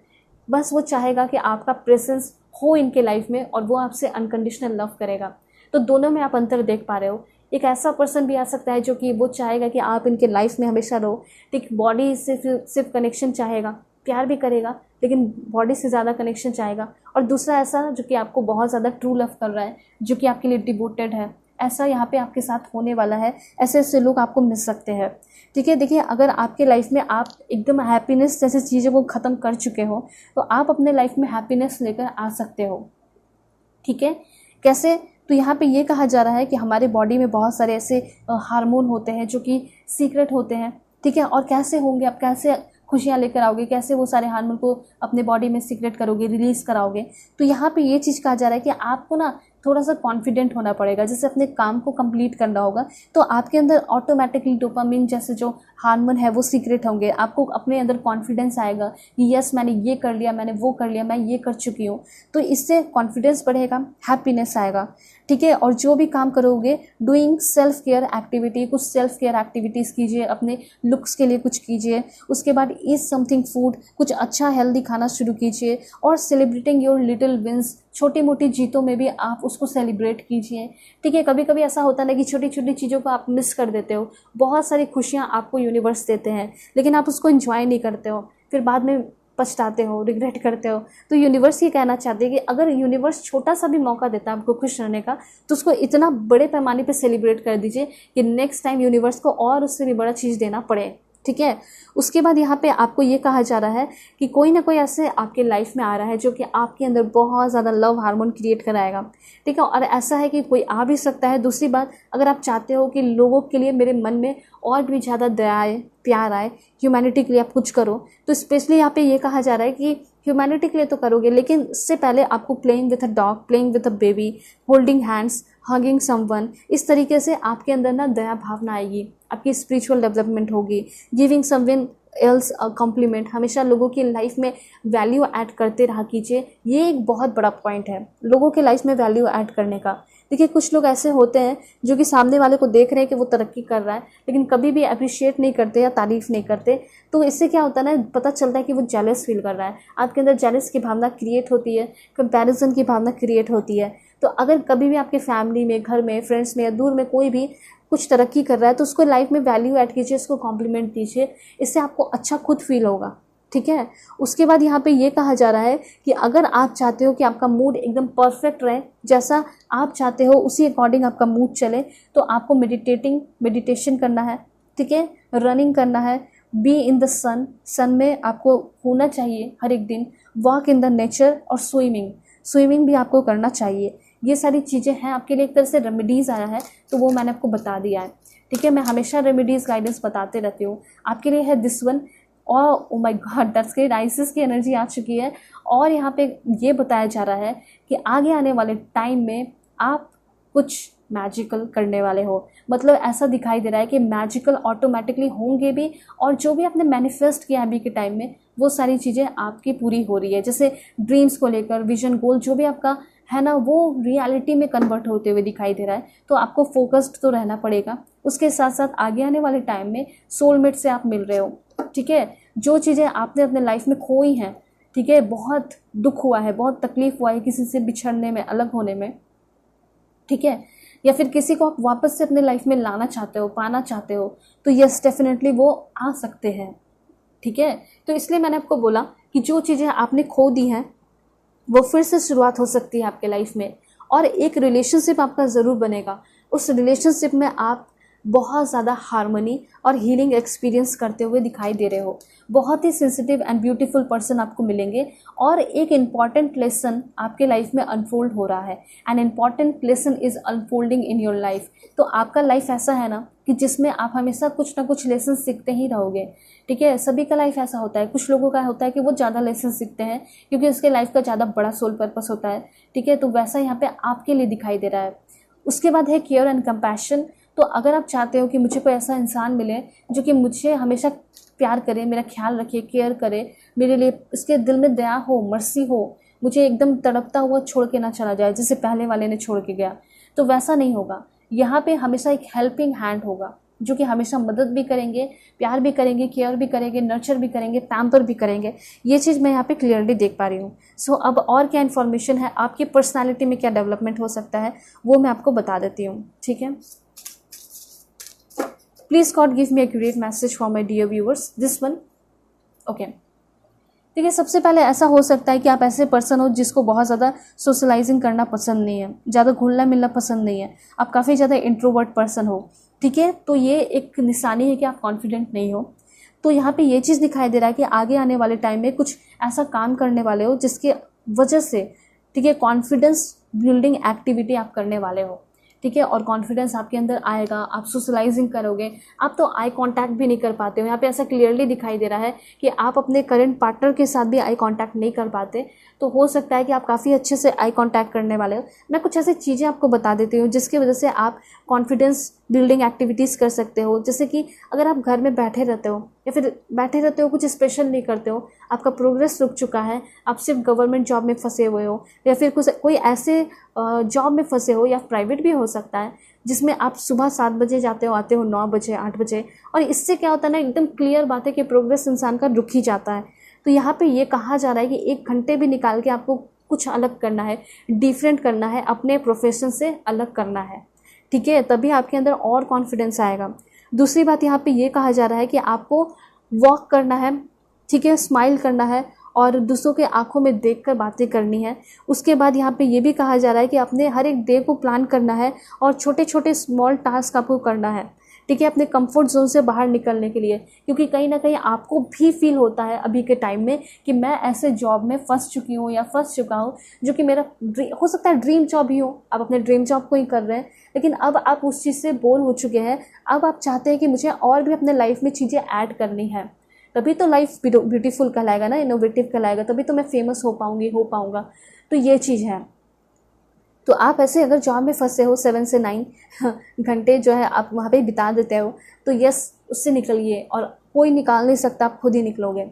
बस वो चाहेगा कि आपका प्रेजेंस हो इनके लाइफ में और वो आपसे अनकंडीशनल लव करेगा। तो दोनों में आप अंतर देख पा रहे हो। एक ऐसा पर्सन भी आ सकता है जो कि वो चाहेगा कि आप इनके लाइफ में हमेशा रहो, ठीक, बॉडी से सिर्फ कनेक्शन चाहेगा, प्यार भी करेगा लेकिन बॉडी से ज़्यादा कनेक्शन चाहेगा। और दूसरा ऐसा जो कि आपको बहुत ज़्यादा ट्रू लव कर रहा है, जो कि आपके लिए डिवोटेड है, ऐसा यहाँ पे आपके साथ होने वाला है। ऐसे ऐसे लोग आपको मिल सकते हैं, ठीक है। देखिए, अगर आपके लाइफ में आप एकदम हैप्पीनेस जैसी चीज़ों को ख़त्म कर चुके हो तो आप अपने लाइफ में हैप्पीनेस लेकर आ सकते हो, ठीक है। कैसे? तो यहाँ पे ये कहा जा रहा है कि हमारे बॉडी में बहुत सारे ऐसे हार्मोन होते हैं जो कि सीक्रेट होते हैं, ठीक है। और कैसे होंगे, आप कैसे खुशियाँ लेकर आओगे, कैसे वो सारे हार्मोन को अपने बॉडी में सीक्रेट करोगे, रिलीज़ कराओगे। तो यहाँ पे ये चीज़ कहा जा रहा है कि आपको ना थोड़ा सा कॉन्फिडेंट होना पड़ेगा। जैसे अपने काम को कंप्लीट करना होगा तो आपके अंदर ऑटोमेटिकली डोपामिन जैसे जो हार्मोन है वो सीक्रेट होंगे। आपको अपने अंदर कॉन्फिडेंस आएगा कि यस, मैंने ये कर लिया, मैंने वो कर लिया, मैं ये कर चुकी हूँ। तो इससे कॉन्फिडेंस बढ़ेगा, हैप्पीनेस आएगा, ठीक है। और जो भी काम करोगे, डूइंग सेल्फ केयर एक्टिविटी, कुछ सेल्फ केयर एक्टिविटीज़ कीजिए, अपने लुक्स के लिए कुछ कीजिए। उसके बाद ईट समथिंग फूड, कुछ अच्छा हेल्दी खाना शुरू कीजिए। और सेलिब्रेटिंग योर लिटिल विंस, छोटी मोटी जीतों में भी आप उसको सेलिब्रेट कीजिए, ठीक है। कभी कभी ऐसा होता है कि छोटी छोटी चीज़ों को आप मिस कर देते हो। बहुत सारी खुशियाँ आपको यूनिवर्स देते हैं लेकिन आप उसको एंजॉय नहीं करते हो, फिर बाद में पछताते हो, रिग्रेट करते हो। तो यूनिवर्स ये कहना चाहते हैं कि अगर यूनिवर्स छोटा सा भी मौका देता है आपको खुश रहने का, तो उसको इतना बड़े पैमाने पे सेलिब्रेट कर दीजिए कि नेक्स्ट टाइम यूनिवर्स को और उससे भी बड़ा चीज़ देना पड़े, ठीक है। उसके बाद यहाँ पे आपको ये कहा जा रहा है कि कोई ना कोई ऐसे आपके लाइफ में आ रहा है जो कि आपके अंदर बहुत ज़्यादा लव हार्मोन क्रिएट कराएगा, ठीक है। और ऐसा है कि कोई आ भी सकता है। दूसरी बात, अगर आप चाहते हो कि लोगों के लिए मेरे मन में और भी ज़्यादा दया आए, प्यार आए, ह्यूमैनिटी के लिए आप कुछ करो, तो स्पेशली यहाँ पे ये कहा जा रहा है कि ह्यूमैनिटी के लिए तो करोगे लेकिन इससे पहले आपको playing with a dog, playing with a baby, holding hands, hugging someone, इस तरीके से आपके अंदर ना दया भावना आएगी, आपकी स्पिरिचुअल डेवलपमेंट होगी। Giving someone else a compliment, हमेशा लोगों की लाइफ में वैल्यू ऐड करते रहा कीजिए। ये एक बहुत बड़ा पॉइंट है, लोगों के लाइफ में वैल्यू ऐड करने का। देखिए, कुछ लोग ऐसे होते हैं जो कि सामने वाले को देख रहे हैं कि वो तरक्की कर रहा है लेकिन कभी भी अप्रिशिएट नहीं करते या तारीफ़ नहीं करते। तो इससे क्या होता है ना, पता चलता है कि वो जेलस फील कर रहा है। आपके अंदर जेलस की भावना क्रिएट होती है, कंपैरिजन की भावना क्रिएट होती है। तो अगर कभी भी आपके फैमिली में, घर में, फ्रेंड्स में या दूर में कोई भी कुछ तरक्की कर रहा है तो उसको लाइफ में वैल्यू ऐड कीजिए, उसको कॉम्प्लीमेंट दीजिए, इससे आपको अच्छा खुद फील होगा, ठीक है। उसके बाद यहाँ पे ये कहा जा रहा है कि अगर आप चाहते हो कि आपका मूड एकदम परफेक्ट रहे, जैसा आप चाहते हो उसी अकॉर्डिंग आपका मूड चले, तो आपको मेडिटेशन करना है, ठीक है, रनिंग करना है, बी इन द सन में आपको होना चाहिए हर एक दिन, वॉक इन द नेचर, और स्विमिंग भी आपको करना चाहिए। ये सारी चीज़ें हैं आपके लिए, एक तरह से रेमेडीज़ आया है तो वो मैंने आपको बता दिया है, ठीक है। मैं हमेशा रेमेडीज़ गाइडेंस बताते रहती हूँ, आपके लिए है दिस वन। और oh my God, that's great, ISIS की एनर्जी आ चुकी है। और यहाँ पे ये बताया जा रहा है कि आगे आने वाले टाइम में आप कुछ मैजिकल करने वाले हो। मतलब ऐसा दिखाई दे रहा है कि मैजिकल ऑटोमेटिकली होंगे भी, और जो भी आपने मैनिफेस्ट किया अभी के टाइम में वो सारी चीज़ें आपकी पूरी हो रही है। जैसे ड्रीम्स को लेकर, विजन, गोल जो भी आपका है ना, वो रियलिटी में कन्वर्ट होते हुए दिखाई दे रहा है। तो आपको फोकस्ड तो रहना पड़ेगा। उसके साथ साथ आगे आने वाले टाइम में सोलमेट से आप मिल रहे हो, ठीक है। जो चीज़ें आपने अपने लाइफ में खोई हैं, ठीक है, बहुत दुख हुआ है, बहुत तकलीफ हुआ है किसी से बिछड़ने में, अलग होने में, ठीक है, या फिर किसी को आप वापस से अपने लाइफ में लाना चाहते हो, पाना चाहते हो, तो यस डेफिनेटली वो आ सकते हैं, ठीक है। तो इसलिए मैंने आपको बोला कि जो चीज़ें आपने खो दी हैं वो फिर से शुरुआत हो सकती है आपके लाइफ में। और एक रिलेशनशिप आपका ज़रूर बनेगा, उस रिलेशनशिप में आप बहुत ज़्यादा हार्मनी और हीलिंग एक्सपीरियंस करते हुए दिखाई दे रहे हो। बहुत ही सेंसिटिव एंड ब्यूटीफुल पर्सन आपको मिलेंगे और एक इम्पॉर्टेंट लेसन आपके लाइफ में अनफोल्ड हो रहा है। An important lesson is unfolding in your life. तो आपका लाइफ ऐसा है ना कि जिसमें आप हमेशा कुछ ना कुछ लेसन सीखते ही रहोगे, ठीक है। सभी का लाइफ ऐसा होता है। कुछ लोगों का होता है कि वो ज़्यादा लेसन सीखते हैं क्योंकि उसके लाइफ का ज़्यादा बड़ा सोल पर्पस होता है, ठीक है। तो वैसा यहाँ पे आपके लिए दिखाई दे रहा है। उसके बाद है केयर एंड कंपैशन। तो तो अगर आप चाहते हो कि मुझे कोई ऐसा इंसान मिले जो कि मुझे हमेशा प्यार करे, मेरा ख्याल रखे, केयर करे, मेरे लिए इसके दिल में दया हो, मर्सी हो, मुझे एकदम तड़पता हुआ छोड़ के ना चला जाए जैसे पहले वाले ने छोड़ के गया, तो वैसा नहीं होगा। यहाँ पे हमेशा एक हेल्पिंग हैंड होगा जो कि हमेशा मदद भी करेंगे, प्यार भी करेंगे, केयर भी करेंगे, नर्चर भी करेंगे, पैम्पर भी करेंगे। ये चीज़ मैं यहाँ पे क्लियरली देख पा रही हूँ। सो अब और क्या इन्फॉर्मेशन है, आपकी पर्सनालिटी में क्या डेवलपमेंट हो सकता है, वो मैं आपको बता देती हूँ। ठीक है, please God give me accurate message for my dear viewers, this one. Okay, ठीक है। सबसे पहले ऐसा हो सकता है कि आप ऐसे पर्सन हो जिसको बहुत ज़्यादा सोशलाइजिंग करना पसंद नहीं है, ज़्यादा घुलना मिलना पसंद नहीं है, आप काफ़ी ज़्यादा इंट्रोवर्ट पर्सन हो। ठीक है, तो ये एक निशानी है कि आप कॉन्फिडेंट नहीं हो। तो यहाँ पे ये चीज़ दिखाई दे रहा है कि आगे आने वाले टाइम में कुछ ऐसा काम करने वाले हो जिसके वजह से, ठीक है, कॉन्फिडेंस बिल्डिंग एक्टिविटी आप करने वाले हो। ठीक है, और कॉन्फिडेंस आपके अंदर आएगा, आप सोशलाइजिंग करोगे। आप तो आई कांटेक्ट भी नहीं कर पाते हो, यहाँ पे ऐसा क्लियरली दिखाई दे रहा है कि आप अपने करंट पार्टनर के साथ भी आई कांटेक्ट नहीं कर पाते। तो हो सकता है कि आप काफ़ी अच्छे से आई कांटेक्ट करने वाले हो। मैं कुछ ऐसी चीज़ें आपको बता देती हूँ जिसकी वजह से आप कॉन्फिडेंस बिल्डिंग एक्टिविटीज़ कर सकते हो। जैसे कि अगर आप घर में बैठे रहते हो या फिर बैठे रहते हो, कुछ स्पेशल नहीं करते हो, आपका प्रोग्रेस रुक चुका है, आप सिर्फ गवर्नमेंट जॉब में फंसे हुए हो या फिर कुछ कोई ऐसे जॉब में फंसे हो, या प्राइवेट भी हो सकता है, जिसमें आप सुबह 7 बजे जाते हो, आते हो 9 बजे 8 बजे, और इससे क्या होता है ना, एकदम क्लियर बात है कि प्रोग्रेस इंसान का रुक ही जाता है। तो यहाँ पे ये कहा जा रहा है कि 1 घंटे भी निकाल के आपको कुछ अलग करना है, डिफरेंट करना है, अपने प्रोफेशन से अलग करना है। ठीक है, तभी आपके अंदर और कॉन्फिडेंस आएगा। दूसरी बात यहाँ पे ये कहा जा रहा है कि आपको वॉक करना है, ठीक है, स्माइल करना है और दूसरों के आंखों में देखकर बातें करनी है। उसके बाद यहाँ पे ये भी कहा जा रहा है कि अपने हर एक डे को प्लान करना है और छोटे छोटे स्मॉल टास्क आपको करना है। ठीक है, अपने कंफर्ट जोन से बाहर निकलने के लिए, क्योंकि कहीं ना कहीं आपको भी फील होता है अभी के टाइम में कि मैं ऐसे जॉब में फंस चुकी हूँ या फंस चुका हूँ जो कि मेरा हो सकता है ड्रीम जॉब ही हो। आप अपने ड्रीम जॉब को ही कर रहे हैं, लेकिन अब आप उस चीज़ से बोर हो चुके हैं। अब आप चाहते हैं कि मुझे और भी अपने लाइफ में चीज़ें ऐड करनी है, तभी तो लाइफ ब्यूटीफुल कहलाएगा ना, इनोवेटिव कहलाएगा, तभी तो मैं फेमस हो पाऊँगा। तो ये चीज़ है। तो आप ऐसे अगर जॉब में फंसे हो 7 से 9 घंटे जो है आप वहाँ पे बिता देते हो, तो यस, उससे निकलिए, और कोई निकाल नहीं सकता, आप खुद ही निकलोगे।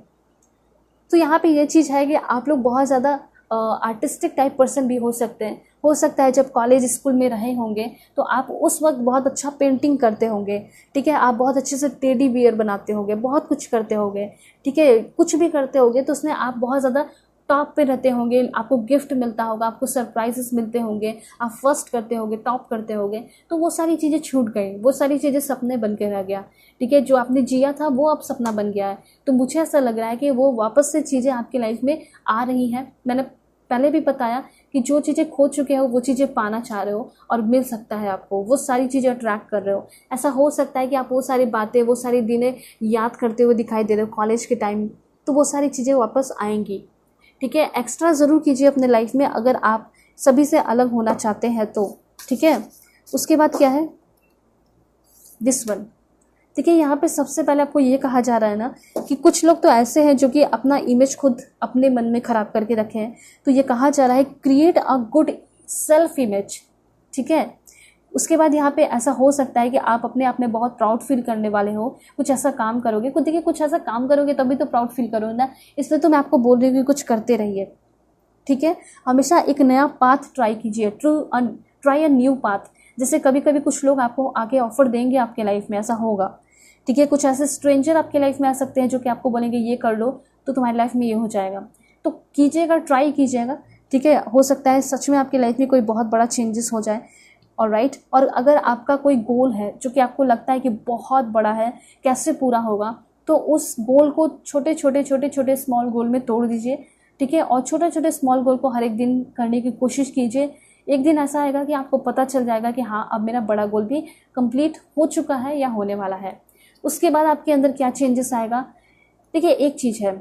तो यहाँ पे ये चीज़ है कि आप लोग बहुत ज़्यादा आर्टिस्टिक टाइप पर्सन भी हो सकते हैं। हो सकता है जब कॉलेज स्कूल में रहे होंगे तो आप उस वक्त बहुत अच्छा पेंटिंग करते होंगे। ठीक है, आप बहुत अच्छे से टेडी बियर बनाते होंगे, बहुत कुछ करते होंगे। ठीक है, कुछ भी करते होंगे तो उसमें आप बहुत ज़्यादा टॉप पे रहते होंगे, आपको गिफ्ट मिलता होगा, आपको सरप्राइजेस मिलते होंगे, आप फर्स्ट करते होंगे, टॉप करते होंगे। तो वो सारी चीज़ें छूट गई, वो सारी चीज़ें सपने बन के रह गया। ठीक है, जो आपने जिया था वो अब सपना बन गया है। तो मुझे ऐसा लग रहा है कि वो वापस से चीज़ें आपकी लाइफ में आ रही हैं। मैंने पहले भी बताया कि जो चीज़ें खो चुके हो वो चीज़ें पाना चाह रहे हो और मिल सकता है आपको, वो सारी चीज़ें अट्रैक्ट कर रहे हो। ऐसा हो सकता है कि आप वो सारी बातें, वो सारी दिनें याद करते हुए दिखाई दे रहे हो कॉलेज के टाइम, तो वो सारी चीज़ें वापस आएंगी। ठीक है, एक्स्ट्रा ज़रूर कीजिए अपने लाइफ में अगर आप सभी से अलग होना चाहते हैं तो। ठीक है, उसके बाद क्या है, दिस वन। ठीक है, यहाँ पे सबसे पहले आपको ये कहा जा रहा है ना कि कुछ लोग तो ऐसे हैं जो कि अपना इमेज खुद अपने मन में ख़राब करके रखे हैं। तो ये कहा जा रहा है create a good self image. ठीक है, उसके बाद यहाँ पे ऐसा हो सकता है कि आप अपने आप में बहुत प्राउड फील करने वाले हो, कुछ ऐसा काम करोगे। खुद देखिए, कुछ ऐसा काम करोगे तभी तो प्राउड फील करोगे ना, इसलिए तो मैं आपको बोल रही हूँ कि कुछ करते रहिए। ठीक है, हमेशा एक नया पाथ ट्राई कीजिए, ट्राई अ न्यू पाथ। जैसे कभी कभी कुछ लोग आपको आगे ऑफर देंगे आपके लाइफ में, ऐसा होगा। ठीक है, कुछ ऐसे स्ट्रेंजर आपके लाइफ में आ सकते हैं जो कि आपको बोलेंगे ये कर लो तो तुम्हारी लाइफ में ये हो जाएगा। तो कीजिएगा, ट्राई कीजिएगा। ठीक है, हो सकता है सच में आपकी लाइफ में कोई बहुत बड़ा चेंजेस हो जाए। ऑलराइट, और अगर आपका कोई गोल है जो कि आपको लगता है कि बहुत बड़ा है, कैसे पूरा होगा, तो उस गोल को छोटे छोटे स्मॉल गोल में तोड़ दीजिए। ठीक है, और छोटे छोटे स्मॉल गोल को हर एक दिन करने की कोशिश कीजिए। एक दिन ऐसा आएगा कि आपको पता चल जाएगा कि हाँ, अब मेरा बड़ा गोल भी कंप्लीट हो चुका है या होने वाला है। उसके बाद आपके अंदर क्या चेंजेस आएगा। देखिए, एक चीज़ है,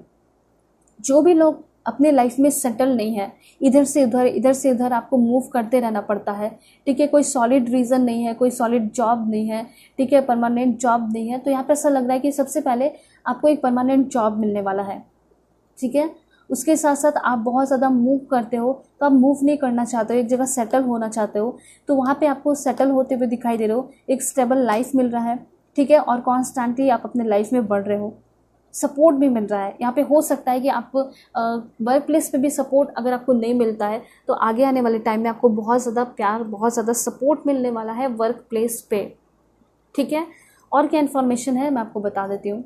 जो भी लोग अपने लाइफ में सेटल नहीं है, इधर से उधर आपको मूव करते रहना पड़ता है। ठीक है, कोई सॉलिड रीज़न नहीं है, कोई सॉलिड जॉब नहीं है। ठीक है, परमानेंट जॉब नहीं है। तो यहाँ पे ऐसा लग रहा है कि सबसे पहले आपको एक परमानेंट जॉब मिलने वाला है। ठीक है, उसके साथ साथ आप बहुत ज़्यादा मूव करते हो, तो आप मूव नहीं करना चाहते हो, एक जगह सेटल होना चाहते हो, तो वहाँ पे आपको सेटल होते हुए दिखाई दे रहे हो, एक स्टेबल लाइफ मिल रहा है, ठीक है, और कॉन्स्टेंटली आप अपने लाइफ में बढ़ रहे हो, सपोर्ट भी मिल रहा है। यहाँ पे हो सकता है कि आप वर्क प्लेस पे भी सपोर्ट अगर आपको नहीं मिलता है, तो आगे आने वाले टाइम में आपको बहुत ज़्यादा प्यार, बहुत ज़्यादा सपोर्ट मिलने वाला है वर्क प्लेस पे, ठीक है। और क्या इन्फॉर्मेशन है मैं आपको बता देती हूँ।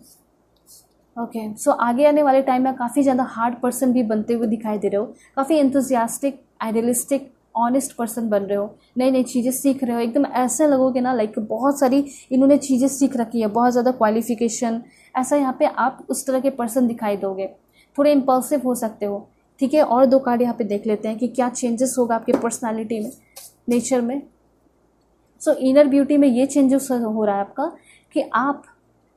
ओके, सो आगे आने वाले टाइम में काफ़ी ज़्यादा हार्ड पर्सन भी बनते हुए दिखाई दे रहे हो, काफ़ी एंथुजियास्टिक, आइडियलिस्टिक, ऑनेस्ट पर्सन बन रहे हो, नई नई चीज़ें सीख रहे हो, एकदम ऐसे लगोगे ना लाइक बहुत सारी इन्होंने चीज़ें सीख रखी है, बहुत ज़्यादा क्वालिफिकेशन, ऐसा यहाँ पे आप उस तरह के पर्सन दिखाई दोगे। थोड़े इम्पल्सिव हो सकते हो, ठीक है। और 2 कार्ड यहाँ पे देख लेते हैं कि क्या चेंजेस होगा आपके पर्सनैलिटी में, नेचर में। सो इनर ब्यूटी में ये चेंजेस हो रहा है आपका कि आप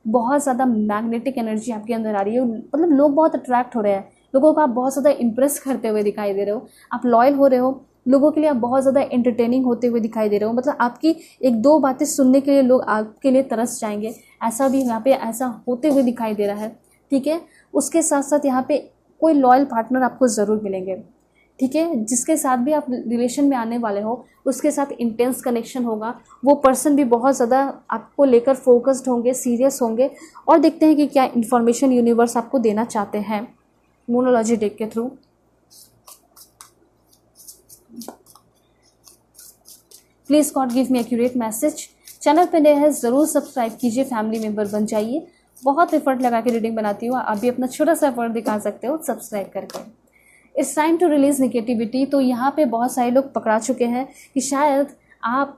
बहुत ज़्यादा मैग्नेटिक एनर्जी आपके अंदर आ रही है, मतलब लोग बहुत अट्रैक्ट हो रहे हैं, लोगों को आप बहुत ज़्यादा इंप्रेस करते हुए दिखाई दे रहे हो, आप लॉयल हो रहे हो, लोगों के लिए आप बहुत ज़्यादा एंटरटेनिंग होते हुए दिखाई दे रहे हो, मतलब आपकी 1-2 बातें सुनने के लिए लोग आपके लिए तरस जाएंगे, ऐसा भी यहाँ पे ऐसा होते हुए दिखाई दे रहा है, ठीक है। उसके साथ साथ यहाँ पे कोई लॉयल पार्टनर आपको ज़रूर मिलेंगे, ठीक है, जिसके साथ भी आप रिलेशन में आने वाले हो उसके साथ इंटेंस कनेक्शन होगा, वो पर्सन भी बहुत ज़्यादा आपको लेकर फोकस्ड होंगे, सीरियस होंगे। और देखते हैं कि क्या इन्फॉर्मेशन यूनिवर्स आपको देना चाहते हैं मोनोलॉजी डेक के थ्रू। Please God give me accurate message. Channel पे नए हैं ज़रूर सब्सक्राइब कीजिए, फैमिली मेम्बर बन जाइए, बहुत एफर्ट लगा के रीडिंग बनाती हूँ, आप भी अपना छोटा सा एफर्ट दिखा सकते हो सब्सक्राइब करके। It's time to release negativity. तो यहाँ पे बहुत सारे लोग पकड़ा चुके हैं कि शायद आप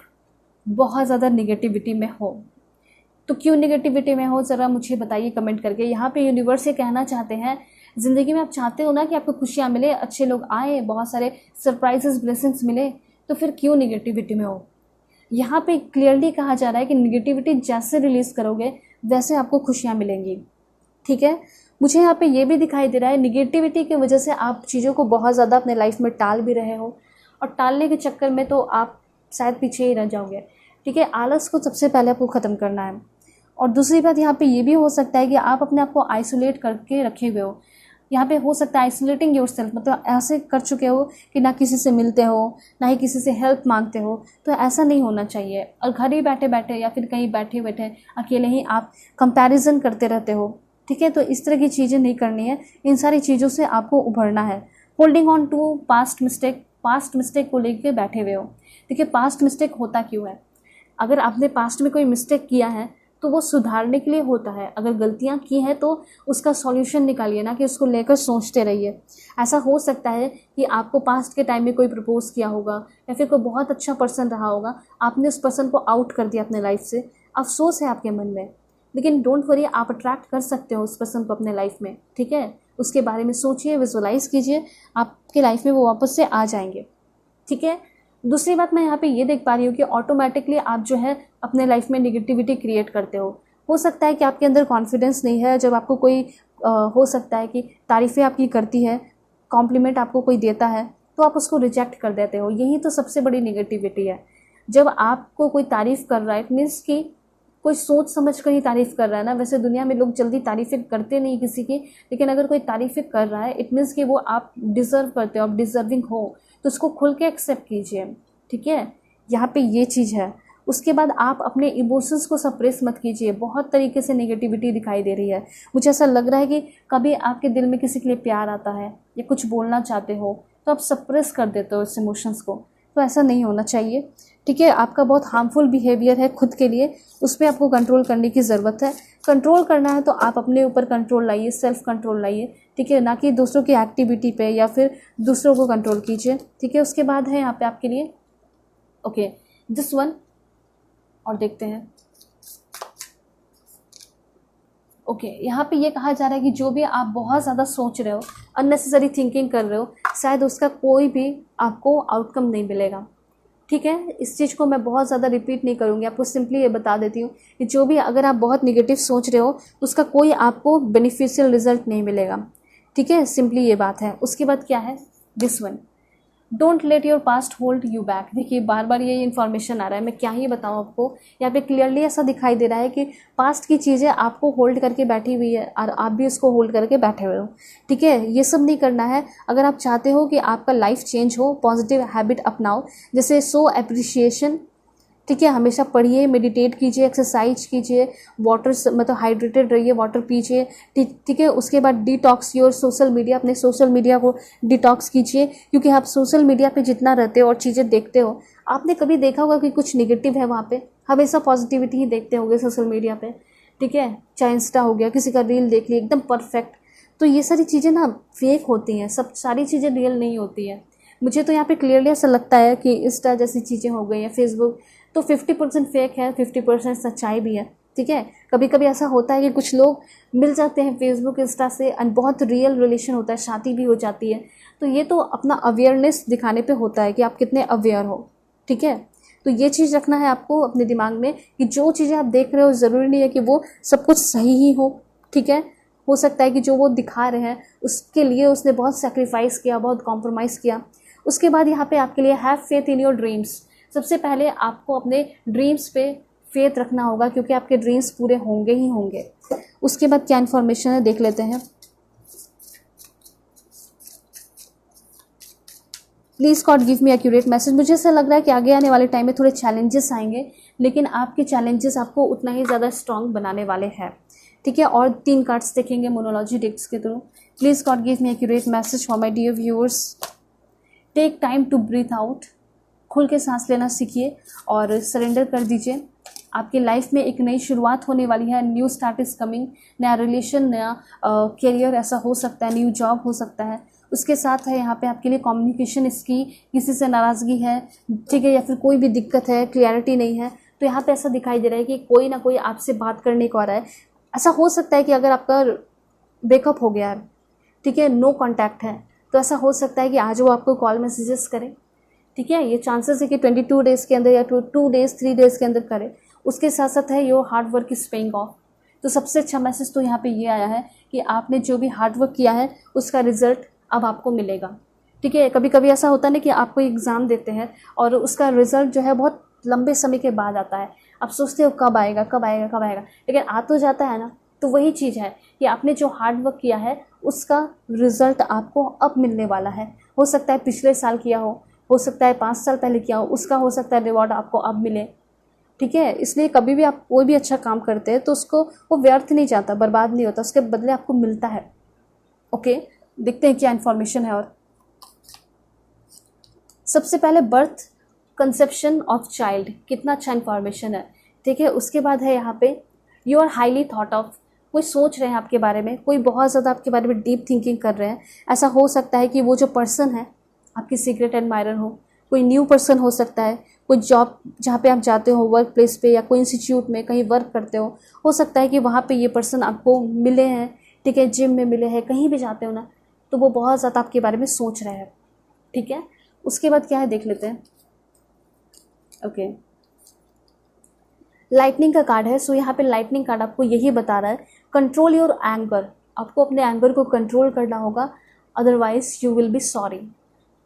बहुत ज़्यादा नेगेटिविटी में हो, तो क्यों नेगेटिविटी में हो ज़रा मुझे बताइए कमेंट करके। यहाँ पे यूनिवर्स ये कहना चाहते हैं, ज़िंदगी में आप चाहते हो ना कि आपको खुशियाँ मिले, अच्छे लोग आए, बहुत सारे सरप्राइजेस, ब्लेसिंग्स मिले, तो फिर क्यों नेगेटिविटी में हो। यहाँ पे क्लियरली कहा जा रहा है कि नेगेटिविटी जैसे रिलीज़ करोगे वैसे आपको खुशियाँ मिलेंगी, ठीक है। मुझे यहाँ पे ये भी दिखाई दे रहा है निगेटिविटी की वजह से आप चीज़ों को बहुत ज़्यादा अपने लाइफ में टाल भी रहे हो, और टालने के चक्कर में तो आप शायद पीछे ही रह जाओगे, ठीक है। आलस को सबसे पहले आपको ख़त्म करना है। और दूसरी बात यहाँ पे ये भी हो सकता है कि आप अपने आप को आइसोलेट करके रखे हुए हो, यहाँ पे हो सकता है आइसोलेटिंग योरसेल्फ, मतलब ऐसे कर चुके हो कि ना किसी से मिलते हो, ना ही किसी से हेल्प मांगते हो, तो ऐसा नहीं होना चाहिए। और घर ही बैठे बैठे या फिर कहीं बैठे बैठे अकेले ही आप कंपैरिजन करते रहते हो, ठीक है। तो इस तरह की चीज़ें नहीं करनी है, इन सारी चीज़ों से आपको उभरना है। Holding on to past mistake को लेके बैठे हुए हो, देखिए पास्ट मिस्टेक होता क्यों है, अगर आपने पास्ट में कोई मिस्टेक किया है तो वो सुधारने के लिए होता है, अगर गलतियां की हैं तो उसका सॉल्यूशन निकालिए, ना कि उसको लेकर सोचते रहिए। ऐसा हो सकता है कि आपको पास्ट के टाइम में कोई प्रपोज किया होगा या फिर कोई बहुत अच्छा पर्सन रहा होगा, आपने उस पर्सन को आउट कर दिया अपने लाइफ से, अफसोस है आपके मन में, लेकिन डोंट वरी, आप अट्रैक्ट कर सकते हो उस पर्सन को अपने लाइफ में, ठीक है। उसके बारे में सोचिए, विजुअलाइज कीजिए, आपके लाइफ में वो वापस से आ जाएंगे, ठीक है। दूसरी बात मैं यहाँ पे ये देख पा रही हूँ कि ऑटोमेटिकली आप जो है अपने लाइफ में निगेटिविटी क्रिएट करते हो सकता है कि आपके अंदर कॉन्फिडेंस नहीं है, जब आपको कोई हो सकता है कि तारीफ़ें आपकी करती है, कॉम्प्लीमेंट आपको कोई देता है, तो आप उसको रिजेक्ट कर देते हो, यही तो सबसे बड़ी निगेटिविटी है। जब आपको कोई तारीफ़ कर रहा है इट मीन्स कि कोई सोच समझ कर ही तारीफ़ कर रहा है ना। वैसे दुनिया में लोग जल्दी तारीफ़ें करते नहीं किसी की, लेकिन अगर कोई तारीफ़ें कर रहा है इट मीन्स कि वो आप डिज़र्व करते हो, आप डिज़र्विंग हो, तो उसको खुल के एक्सेप्ट कीजिए, ठीक है। यहाँ पे ये चीज़ है। उसके बाद आप अपने इमोशंस को सप्रेस मत कीजिए, बहुत तरीके से नेगेटिविटी दिखाई दे रही है। मुझे ऐसा लग रहा है कि कभी आपके दिल में किसी के लिए प्यार आता है या कुछ बोलना चाहते हो तो आप सप्रेस कर देते हो इस इमोशंस को, तो ऐसा नहीं होना चाहिए, ठीक है। आपका बहुत हार्मफुल बिहेवियर है खुद के लिए, उस पर आपको कंट्रोल करने की ज़रूरत है। कंट्रोल करना है तो आप अपने ऊपर कंट्रोल लाइए, सेल्फ कंट्रोल लाइए, ठीक है, ना कि दूसरों की एक्टिविटी पे या फिर दूसरों को कंट्रोल कीजिए, ठीक है। उसके बाद है यहाँ पे आपके लिए ओके दिस वन, और देखते हैं ओके यहाँ पे ये कहा जा रहा है कि जो भी आप बहुत ज़्यादा सोच रहे हो, अननेसेसरी थिंकिंग कर रहे हो, शायद उसका कोई भी आपको आउटकम नहीं मिलेगा, ठीक है। इस चीज़ को मैं बहुत ज़्यादा रिपीट नहीं करूँगी, आपको सिंपली ये बता देती हूँ कि जो भी अगर आप बहुत निगेटिव सोच रहे हो उसका कोई आपको बेनिफिशियल रिजल्ट नहीं मिलेगा, ठीक है, सिंपली ये बात है। उसके बाद क्या है this one, don't let your past hold you back. देखिए बार बार ये इन्फॉर्मेशन आ रहा है, मैं क्या ही बताऊँ आपको। यहाँ पे क्लियरली ऐसा दिखाई दे रहा है कि पास्ट की चीज़ें आपको होल्ड करके बैठी हुई है और आप भी उसको होल्ड करके बैठे हुए हो। ठीक है, ये सब नहीं करना है। अगर आप चाहते हो कि आपका लाइफ चेंज हो, पॉजिटिव हैबिट अपनाओ, जैसे सो अप्रिशिएशन। ठीक है, हमेशा पढ़िए, मेडिटेट कीजिए, एक्सरसाइज कीजिए, वाटर मतलब हाइड्रेटेड रहिए, वाटर पीजिए। ठीक है, उसके बाद डिटॉक्स योर सोशल मीडिया, अपने सोशल मीडिया को डिटॉक्स कीजिए, क्योंकि आप सोशल मीडिया पे जितना रहते हो और चीज़ें देखते हो, आपने कभी देखा होगा कि कुछ निगेटिव है वहाँ पे? हमेशा पॉजिटिविटी ही देखते होंगे सोशल मीडिया पे। ठीक है, चाहे इंस्टा हो गया, किसी का रील देख लिया एकदम परफेक्ट, तो ये सारी चीज़ें ना फेक होती हैं, सब सारी चीज़ें रियल नहीं होती है। मुझे तो यहाँ पे क्लियरली ऐसा लगता है कि इंस्टा जैसी चीज़ें हो गई या फेसबुक, तो 50% फेक है, 50% सच्चाई भी है। ठीक है, कभी कभी ऐसा होता है कि कुछ लोग मिल जाते हैं फेसबुक इंस्टा से और बहुत रियल रिलेशन होता है, शादी भी हो जाती है। तो ये तो अपना अवेयरनेस दिखाने पे होता है कि आप कितने अवेयर हो। ठीक है, तो ये चीज़ रखना है आपको अपने दिमाग में कि जो चीज़ें आप देख रहे हो ज़रूरी नहीं है कि वो सब कुछ सही ही हो। ठीक है, हो सकता है कि जो वो दिखा रहे हैं उसके लिए उसने बहुत सेक्रीफाइस किया, बहुत कॉम्प्रोमाइज़ किया। उसके बाद यहाँ पे आपके लिए have faith in your dreams. सबसे पहले आपको अपने ड्रीम्स पे फेथ रखना होगा, क्योंकि आपके ड्रीम्स पूरे होंगे ही होंगे। उसके बाद क्या इन्फॉर्मेशन है देख लेते हैं। Please God give me accurate message. मुझे ऐसा लग रहा है कि आगे आने वाले टाइम में थोड़े चैलेंजेस आएंगे, लेकिन आपके चैलेंजेस आपको उतना ही ज़्यादा स्ट्रॉन्ग बनाने वाले हैं। ठीक है, और 3 कार्ड्स देखेंगे मोनोलॉजी डिक्स के थ्रू। Please God give me accurate message for my dear viewers. Take time to breathe out. खुल के सांस लेना सीखिए और सरेंडर कर दीजिए। आपकी लाइफ में एक नई शुरुआत होने वाली है, न्यू स्टार्ट इज़ कमिंग। नया रिलेशन, नया करियर ऐसा हो सकता है, न्यू जॉब हो सकता है। उसके साथ है यहाँ पे आपके लिए कम्युनिकेशन इसकी, किसी से नाराज़गी है, ठीक है, या फिर कोई भी दिक्कत है, क्लियरिटी नहीं है, तो यहाँ पे ऐसा दिखाई दे रहा है कि कोई ना कोई आपसे बात करने को आ रहा है। ऐसा हो सकता है कि अगर आपका ब्रेकअप हो गया है, ठीक है, नो कॉन्टैक्ट है, तो ऐसा हो सकता है कि आज वो आपको कॉल मैसेजेस करें। ठीक है, ये चांसेस है कि 22 डेज़ के अंदर या 2 डेज़ 3 डेज़ के अंदर करें। उसके साथ साथ है your hard work is paying off. तो सबसे अच्छा मैसेज तो यहाँ पे ये आया है कि आपने जो भी हार्ड वर्क किया है उसका रिजल्ट अब आपको मिलेगा। ठीक है, कभी कभी ऐसा होता है ना कि आप कोई एग्ज़ाम देते हैं और उसका रिजल्ट जो है बहुत लंबे समय के बाद आता है। आप सोचते हो कब आएगा कब आएगा कब आएगा, लेकिन आ तो जाता है ना। तो वही चीज़ है कि आपने जो हार्ड वर्क किया है उसका रिजल्ट आपको अब मिलने वाला है। हो सकता है पिछले साल किया हो सकता है 5 साल पहले किया हो, उसका हो सकता है रिवॉर्ड आपको अब मिले। ठीक है, इसलिए कभी भी आप कोई भी अच्छा काम करते हैं तो उसको वो व्यर्थ नहीं जाता, बर्बाद नहीं होता, उसके बदले आपको मिलता है। ओके, देखते हैं क्या इन्फॉर्मेशन है। और सबसे पहले बर्थ कंसेप्शन ऑफ चाइल्ड, कितना अच्छा इन्फॉर्मेशन है। ठीक है, उसके बाद है यहाँ पे you are highly thought of. कोई सोच रहे हैं आपके बारे में, कोई बहुत ज़्यादा आपके बारे में डीप थिंकिंग कर रहे हैं। ऐसा हो सकता है कि वो जो पर्सन है आपकी सीक्रेट एडमायरर हो, कोई न्यू पर्सन हो सकता है, कोई जॉब जहाँ पे आप जाते हो, वर्क प्लेस पे या कोई इंस्टीट्यूट में कहीं वर्क करते हो सकता है कि वहाँ पे ये पर्सन आपको मिले हैं। ठीक है, जिम में मिले हैं, कहीं भी जाते हो ना, तो वो बहुत ज़्यादा आपके बारे में सोच रहे हैं। ठीक है, उसके बाद क्या है देख लेते हैं। ओके, लाइटनिंग का कार्ड है। सो यहाँ पे लाइटनिंग कार्ड आपको यही बता रहा है, कंट्रोल योर एंगर। आपको अपने एंगर को कंट्रोल करना होगा, otherwise you will be sorry.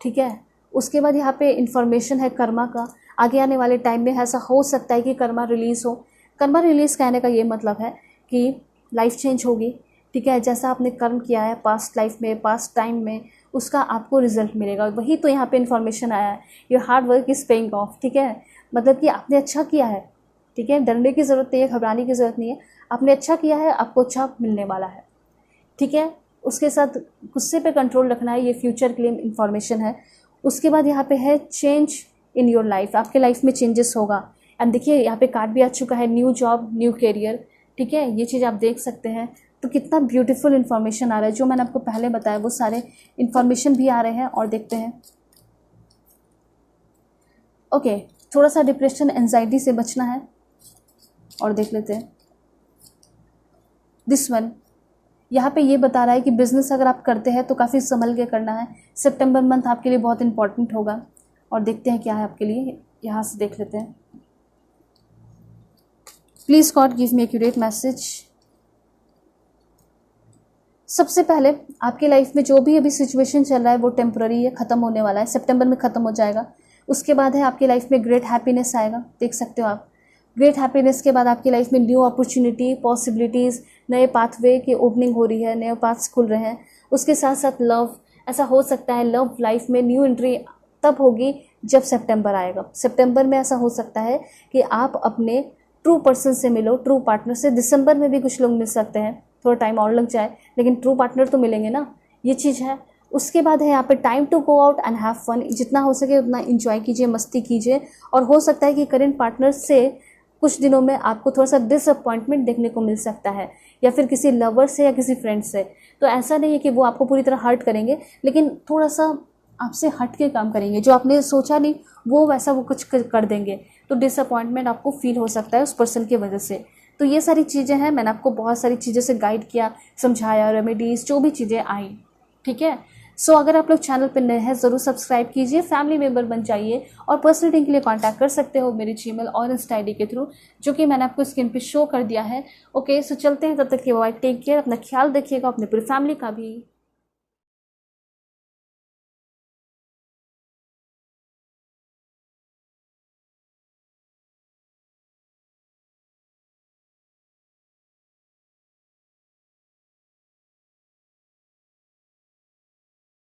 ठीक है, उसके बाद यहाँ पे इंफॉर्मेशन है कर्मा का। आगे आने वाले टाइम में ऐसा हो सकता है कि कर्मा रिलीज़ हो। कर्मा रिलीज़ कहने का ये मतलब है कि लाइफ चेंज होगी। ठीक है, जैसा आपने कर्म किया है पास्ट लाइफ में, पास्ट टाइम में, उसका आपको रिजल्ट मिलेगा। वही तो यहाँ पे इन्फॉर्मेशन आया है, your hard work is paying off. ठीक है, मतलब कि आपने अच्छा किया है। ठीक है, डरने की ज़रूरत नहीं है, घबराने की ज़रूरत नहीं है, आपने अच्छा किया है, आपको अच्छा मिलने वाला है। ठीक है, उसके साथ गुस्से पे कंट्रोल रखना है, ये फ्यूचर के लिए इन्फॉर्मेशन है। उसके बाद यहाँ पे है चेंज इन योर लाइफ, आपके लाइफ में चेंजेस होगा। एंड देखिए यहाँ पे कार्ड भी आ चुका है, न्यू जॉब न्यू करियर। ठीक है, ये चीज़ आप देख सकते हैं। तो कितना ब्यूटीफुल इन्फॉर्मेशन आ रहा है, जो मैंने आपको पहले बताया वो सारे इन्फॉर्मेशन भी आ रहे हैं। और देखते हैं। ओके, थोड़ा सा डिप्रेशन एंजाइटी से बचना है और देख लेते हैं दिस वन। यहाँ पे ये बता रहा है कि बिजनेस अगर आप करते हैं तो काफ़ी संभल के करना है। सितंबर मंथ आपके लिए बहुत इंपॉर्टेंट होगा। और देखते हैं क्या है आपके लिए, यहाँ से देख लेते हैं। Please God give me accurate message. सबसे पहले आपकी लाइफ में जो भी अभी सिचुएशन चल रहा है वो टेम्पररी है, ख़त्म होने वाला है, सितंबर में ख़त्म हो जाएगा। उसके बाद है आपकी लाइफ में ग्रेट हैप्पीनेस आएगा, देख सकते हो आप। ग्रेट हैप्पीनेस के बाद आपकी लाइफ में न्यू अपॉर्चुनिटी, पॉसिबिलिटीज़, नए पाथवे की ओपनिंग हो रही है, नए पाथ्स खुल रहे हैं। उसके साथ साथ लव, ऐसा हो सकता है लव लाइफ में न्यू एंट्री तब होगी जब सितंबर आएगा। सितंबर में ऐसा हो सकता है कि आप अपने ट्रू पर्सन से मिलो, ट्रू पार्टनर से। दिसंबर में भी कुछ लोग मिल सकते हैं, थोड़ा टाइम और लग जाए, लेकिन ट्रू पार्टनर तो मिलेंगे ना, ये चीज़ है। उसके बाद है यहाँ पे time to go out and have fun. जितना हो सके उतना इंजॉय कीजिए, मस्ती कीजिए। और हो सकता है कि करेंट पार्टनर से कुछ दिनों में आपको थोड़ा सा डिसअपॉइंटमेंट देखने को मिल सकता है, या फिर किसी लवर से या किसी फ्रेंड से। तो ऐसा नहीं है कि वो आपको पूरी तरह हर्ट करेंगे, लेकिन थोड़ा सा आपसे हट के काम करेंगे, जो आपने सोचा नहीं वो वैसा वो कुछ कर देंगे। तो डिसअपॉइंटमेंट आपको फील हो सकता है उस पर्सन की वजह से। तो ये सारी चीज़ें हैं, मैंने आपको बहुत सारी चीज़ों से गाइड किया, समझाया, रेमेडीज़ जो भी चीज़ें आई, ठीक है। सो अगर आप लोग चैनल पर नए हैं ज़रूर सब्सक्राइब कीजिए, फैमिली मेम्बर बन जाइए, और पर्सनल रीडिंग के लिए कांटेक्ट कर सकते हो मेरी जीमेल और इंस्टा आईडी के थ्रू, जो कि मैंने आपको स्क्रीन पे शो कर दिया है। ओके, सो चलते हैं, तब तक के बाय, टेक केयर, अपना ख्याल रखिएगा, अपने पूरी फैमिली का भी।